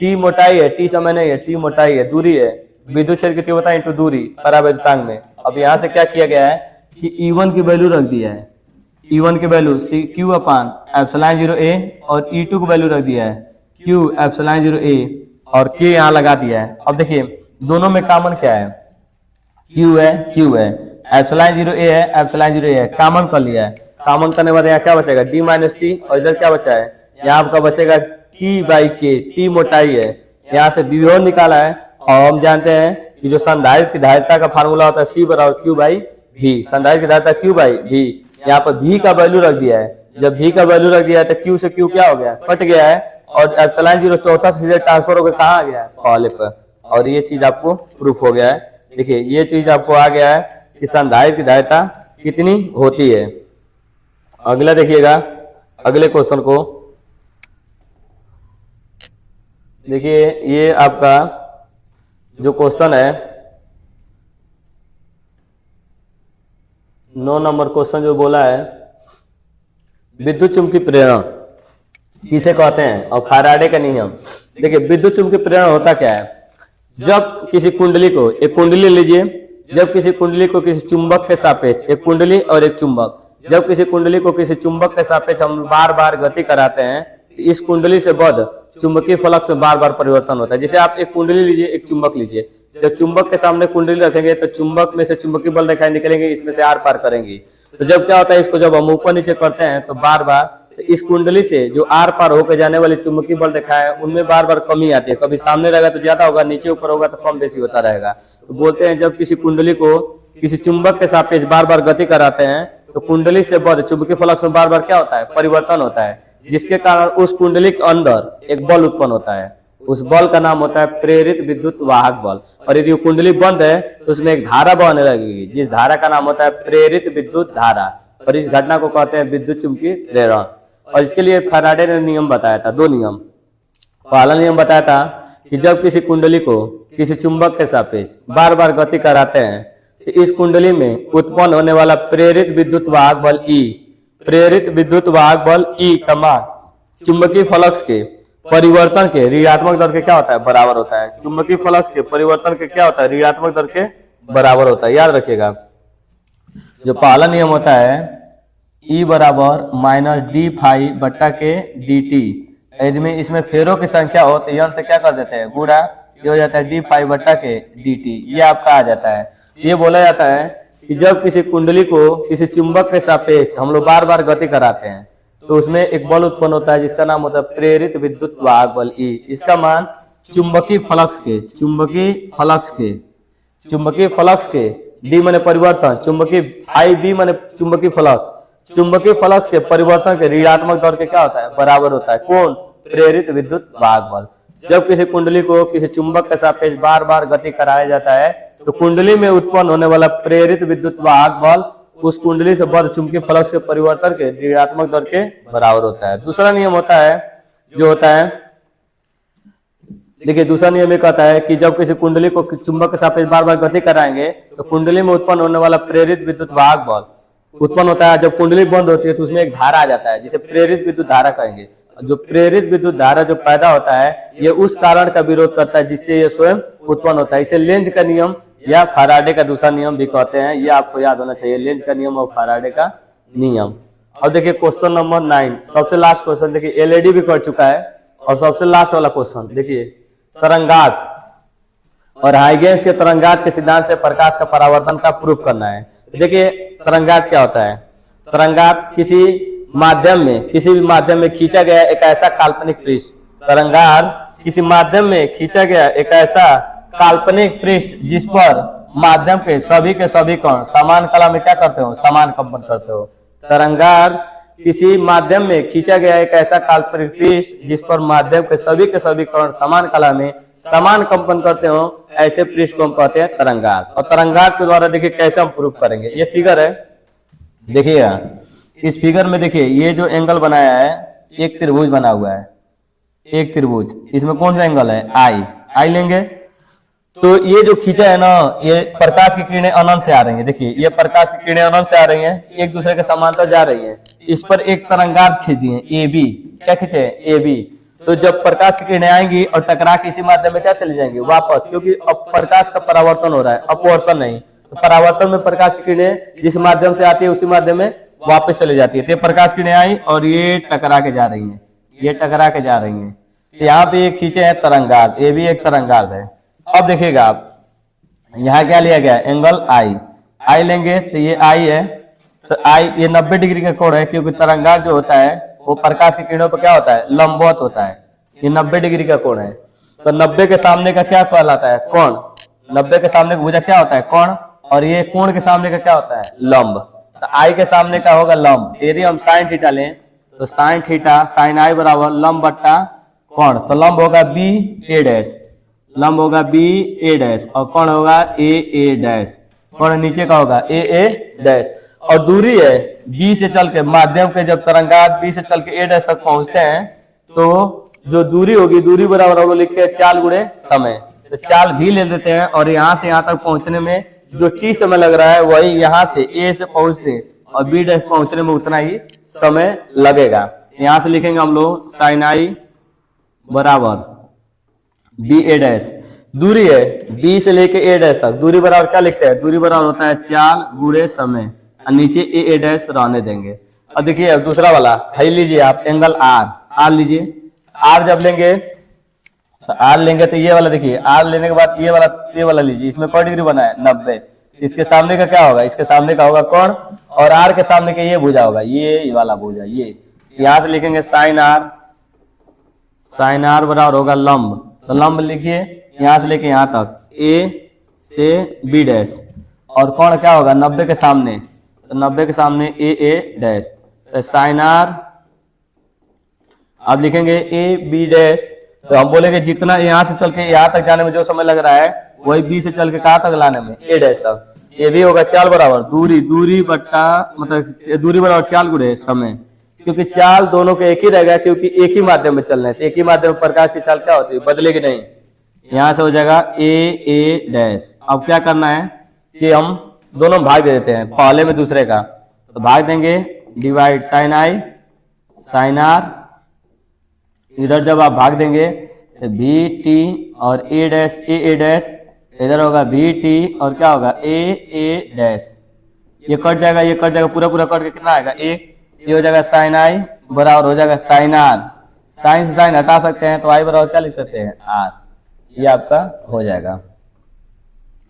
टी मोटाई है, टी समय नहीं है, टी मोटाई है, दूरी है, विद्युत क्षेत्र की तीव्रता इंटू दूरी परावैद्युतांक में। अब यहाँ से क्या किया गया है कि E1 की वैल्यू रख दिया है, E1 की value Q upon epsilon 0 A, और E2 की वैल्यू रख दिया है Q एप्सिलॉन 0 A, और K यहाँ लगा दिया है। अब देखिए दोनों में कॉमन क्या है, Q है, एप्सिलॉन 0 A है, एप्सिलॉन 0 A है, कॉमन कर लिया है। कॉमन करने के बाद यहाँ क्या बचेगा, D माइनस टी, और इधर क्या बचा है, यहाँ आपका बचेगा T बाई K, T मोटाई है, यहाँ से विभव निकाला है। और हम जानते हैं कि जो संधारित्र की धारिता का फार्मूला होता है C बराबर Q बाई V, संधारित्र की धारिता Q बाई V, यहाँ पर V का वैल्यू रख दिया है। जब V का वैल्यू रख दिया है तो Q से Q क्या हो गया, कट गया है, और एप्सिलॉन 0 चौथा से सीधे ट्रांसफर होकर कहाँ आ गया है, पहले पर, और ये चीज आपको प्रूफ हो गया है। देखिए ये चीज आपको आ गया है कि संधारित्र की धारिता कितनी होती है। अगला देखिएगा, अगले क्वेश्चन को देखिए, ये आपका जो क्वेश्चन है 9 नंबर क्वेश्चन जो बोला है, विद्युत चुंबकीय प्रेरण किसे कहते हैं और फैराडे का नियम। देखिए विद्युत चुंबकीय प्रेरण होता क्या है, जब किसी कुंडली को, एक कुंडली लीजिए, जब किसी कुंडली को किसी चुंबक के सापेक्ष, एक कुंडली और एक चुंबक, जब किसी कुंडली को किसी चुंबक के सापेक्ष हम बार बार गति कराते हैं, इस कुंडली से बद्ध चुंबकीय फ्लक्स में बार बार परिवर्तन होता है। जैसे आप एक कुंडली लीजिए, एक चुंबक लीजिए, जब चुंबक के सामने कुंडली रखेंगे तो चुंबक में से चुंबकीय बल रेखाएं निकलेंगे, इसमें से आर पार करेंगी। तो जब क्या होता है, इसको जब हम ऊपर नीचे करते हैं तो बार बार, तो इस कुंडली से जो आर पार होकर जाने वाली चुंबकीय बल रेखाएं उनमें बार बार कमी आती है, कभी सामने रहेगा तो ज्यादा होगा, नीचे ऊपर होगा तो कम बेसी होता रहेगा। तो बोलते हैं जब किसी कुंडली को किसी चुंबक के सापेक्ष बार बार गति कराते हैं तो कुंडली से बद्ध चुंबकीय फ्लक्स में बार बार क्या होता है, परिवर्तन होता है, जिसके कारण उस कुंडली के अंदर एक बल उत्पन्न होता है। उस बल का नाम होता है प्रेरित विद्युत वाहक बल। और यदि कुंडली बंद है तो उसमें एक धारा बहने लगेगी, जिस धारा का नाम होता है प्रेरित विद्युत धारा, और इस घटना को कहते हैं विद्युत चुंबकीय प्रेरण। और इसके लिए फैराडे ने नियम बताया था, 2 नियम। पहला नियम बताया था कि जब किसी कुंडली को किसी चुंबक के सापेक्ष बार बार गति कराते हैं तो इस कुंडली में उत्पन्न होने वाला प्रेरित विद्युत वाहक बल E, प्रेरित विद्युत वाहक बल E का मान चुंबकीय फ्लक्स के परिवर्तन के ऋणात्मक दर के क्या होता है, बराबर होता है। चुंबकीय फ्लक्स के परिवर्तन के क्या होता है, ऋणात्मक दर के बराबर होता है, याद रखिएगा। जो पहला नियम होता है E बराबर माइनस डी फाई बट्टा के डी टी, इसमें फेरों की संख्या हो तो यन से क्या कर देते हैं, गुणा, ये हो जाता है डी फाई बट्टा के डी टी, ये आपका आ जाता है। ये बोला जाता है कि जब किसी कुंडली को किसी चुंबक के सापेक्ष हम लोग बार बार गति कराते हैं तो उसमें एक बल उत्पन्न होता है जिसका नाम होता है प्रेरित विद्युत वाहक बल E। इसका मान चुंबकीय फ्लक्स के डी माने परिवर्तन, चुंबकीय फाई बी माने चुंबकीय फ्लक्स के परिवर्तन के ऋणात्मक दर के क्या होता है, बराबर होता है। कौन, प्रेरित विद्युत वाहक बल। जब किसी कुंडली को किसी चुंबक के सापेक्ष बार बार गति कराया जाता है तो कुंडली में उत्पन्न होने वाला प्रेरित विद्युत वाहक बल उस कुंडली से बद्ध चुंबकीय फ्लक्स के परिवर्तन के ऋणात्मक दर के बराबर होता है। दूसरा नियम होता है, जो होता है, देखिए दूसरा नियम ये कहता है कि जब किसी कुंडली को चुंबक के सापेक्ष बार बार गति कराएंगे तो कुंडली में उत्पन्न होने वाला प्रेरित विद्युत वाहक बल उत्पन्न होता है। जब कुंडली बंद होती है तो उसमें एक धारा आ जाता है जिसे प्रेरित विद्युत धारा कहेंगे। जो प्रेरित विद्युत धारा जो पैदा होता है ये उस कारण का विरोध करता है जिससे ये स्वयं उत्पन्न होता है। इसे लेंज का नियम या फैराडे का दूसरा नियम भी कहते हैं, ये आपको याद होना चाहिए, लेंज का नियम और फैराडे का नियम। अब देखिए क्वेश्चन नंबर 9, सबसे लास्ट क्वेश्चन। देखिए एलईडी भी कर चुका है और सबसे लास्ट वाला क्वेश्चन देखिए, तरंगार्थ और हाइगेंस के तरंगार्थ के सिद्धांत से प्रकाश का परावर्तन का प्रूफ करना है। देखिए तरंगार्थ क्या होता है, तरंगार्थ किसी भी माध्यम में खींचा गया एक ऐसा काल्पनिक पृष्ठ, तरंगार्थ किसी माध्यम में खींचा गया एक ऐसा काल्पनिक पृष्ठ जिस पर माध्यम के सभी कण समान कला में क्या करते हो, समान कंपन करते हो। तरंगार्थ किसी माध्यम में खींचा गया एक ऐसा काल्पनिक पृष्ठ जिस पर माध्यम के सभी कण समान कला में समान कंपन करते हो, ऐसे पृष्ठ को हम कहते हैं तरंगार्थ। और तरंगार्थ के द्वारा देखिए कैसे हम प्रूफ करेंगे। ये फिगर है, देखिएगा इस फिगर में देखिए ये जो एंगल बनाया है एक त्रिभुज बना हुआ है, एक त्रिभुज, इसमें कौन सा एंगल है, आई लेंगे। तो ये जो खींचा है ना, ये प्रकाश की किरणें अनंत से आ रही हैं। देखिए ये प्रकाश की किरणें अनंत से आ रही हैं, एक दूसरे के समांतर जा रही हैं। इस पर एक तरंगार्थ खींच दिए ए बी, क्या खींचे ए बी। तो जब प्रकाश की किरणें आएंगी और टकरा के इसी माध्यम में क्या चली जाएंगी वापस, क्योंकि अब प्रकाश का परावर्तन हो रहा है, अपवर्तन नहीं। तो परावर्तन में प्रकाश की किरणें जिस माध्यम से आती है उसी माध्यम में वापस चली जाती है। तो प्रकाश की किरणें आई और ये टकरा के जा रही हैं, ये टकरा के जा रही हैं। यहाँ पे एक खींचे हैं तरंगार्थ, ये भी एक तरंगार्थ है। अब देखिएगा आप यहाँ क्या लिया गया, एंगल आई, आई लेंगे तो ये आई है, तो आई ये 90 डिग्री का कोण है, क्योंकि तरंगार्थ जो होता है वो प्रकाश की किरणों पर क्या होता है, लंबवत होता है। ये 90 डिग्री का कोण है, तो 90 के सामने का क्या कहलाता है, कोण। 90 के सामने का भुजा क्या होता है, कोण, और ये कोण के सामने का क्या होता है, लंब। तो आई के सामने का होगा लंब। यदि हम साइन थीटा लें तो साइन थीटा साइन आई बराबर लंब बट्टा कोण, तो लंब होगा बी ए डैश, लंब होगा बी ए डैश और कोण होगा ए ए डैश। कोण नीचे का होगा ए ए डैश, और दूरी है बी से चल के माध्यम के, जब तरंगार्थ बी से चल के ए डैश तक पहुंचते हैं तो जो दूरी होगी, दूरी बराबर हम लोग लिखते हैं 4 गुणे समय। तो 4 भी ले लेते हैं, और यहाँ से यहाँ तक पहुंचने में जो टी समय लग रहा है वही यहाँ से ए से पहुंचते और बी डैश पहुंचने में उतना ही समय लगेगा। यहाँ से लिखेंगे हम लोग साइन आई बराबर बी ए डैश, दूरी है बी से लेके ए डैश तक, दूरी बराबर क्या लिखते हैं, दूरी बराबर होता है 4 गुणे समय, और नीचे ए ए डैश रहने देंगे। अब देखिए अब दूसरा वाला है लीजिए आप, एंगल आर, आर लीजिए। आर जब लेंगे तो आर लेंगे तो ये वाला देखिए, आर लेने के बाद ये वाला लीजिए, इसमें कौन डिग्री बना है 90। इसके सामने का क्या होगा, इसके सामने का होगा कोण, और आर के सामने का ये भुजा होगा, ये वाला भुजा। ये यहां से लिखेंगे साइन आर, साइन आर बराबर होगा लंब, तो लंब लिखिए यहां से लेके यहां तक ए से बी डैश, और कोण क्या होगा 90 के सामने, तो 90 के सामने ए ए डैश, तो साइन आर। अब लिखेंगे ए बी डैश, तो हम बोलेंगे जितना यहाँ से चल के यहाँ तक जाने में जो समय लग रहा है वही बी से चल के कहाँ तक लाने में, ए डैश तक। ये भी होगा 4 बराबर दूरी, दूरी बट्टा मतलब दूरी बराबर 4 गुणे समय, क्योंकि चाल दोनों के एक ही रहेगा, क्योंकि एक ही माध्यम में चल रहे हैं। तो एक ही माध्यम में प्रकाश की चाल क्या होती है, बदलेगी नहीं। यहां से हो जाएगा ए ए डैश। अब क्या करना है कि हम दोनों भाग दे देते हैं, पहले में दूसरे का, तो भाग देंगे divide sine I sine R. इधर जब आप भाग देंगे तो बी टी और ए डैश ए ए डैश, इधर होगा बी टी और क्या होगा ए ए डैश। ये कट जाएगा, ये कट जाएगा, पूरा पूरा कट के कितना आएगा 1। ये हो जाएगा साइन आई बराबर हो जाएगा साइन आर, साइन से साइन हटा सकते हैं तो आई बराबर क्या लिख सकते हैं आर। ये आपका हो जाएगा।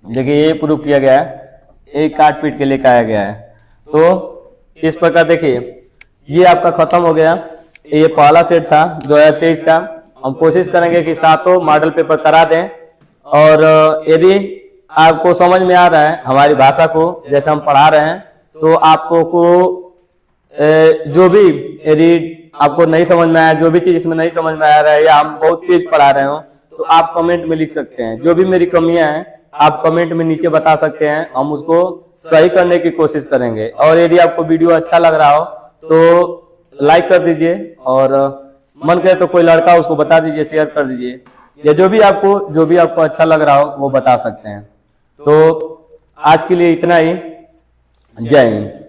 देखिए ये प्रूफ किया गया है, एक काट पीट के लेकर आया गया है। तो इस प्रकार देखिए ये आपका खत्म हो गया। ये पहला सेट था 2023 का। हम कोशिश करेंगे कि सातों मॉडल पेपर करा दें, और यदि आपको समझ में आ रहा है हमारी भाषा को जैसे हम पढ़ा रहे हैं, तो आपको जो भी यदि आपको नहीं समझ में आया, जो भी चीज इसमें नहीं समझ में आ रहा है या हम बहुत तेज पढ़ा रहे हो, तो आप कमेंट में लिख सकते हैं। जो भी मेरी कमियां हैं आप कमेंट में नीचे बता सकते हैं, हम उसको सही करने की कोशिश करेंगे। और यदि आपको वीडियो अच्छा लग रहा हो तो लाइक कर दीजिए, और मन करे तो कोई लड़का उसको बता दीजिए, शेयर कर दीजिए, या जो भी आपको अच्छा लग रहा हो वो बता सकते हैं। तो आज के लिए इतना ही। जय हिंद।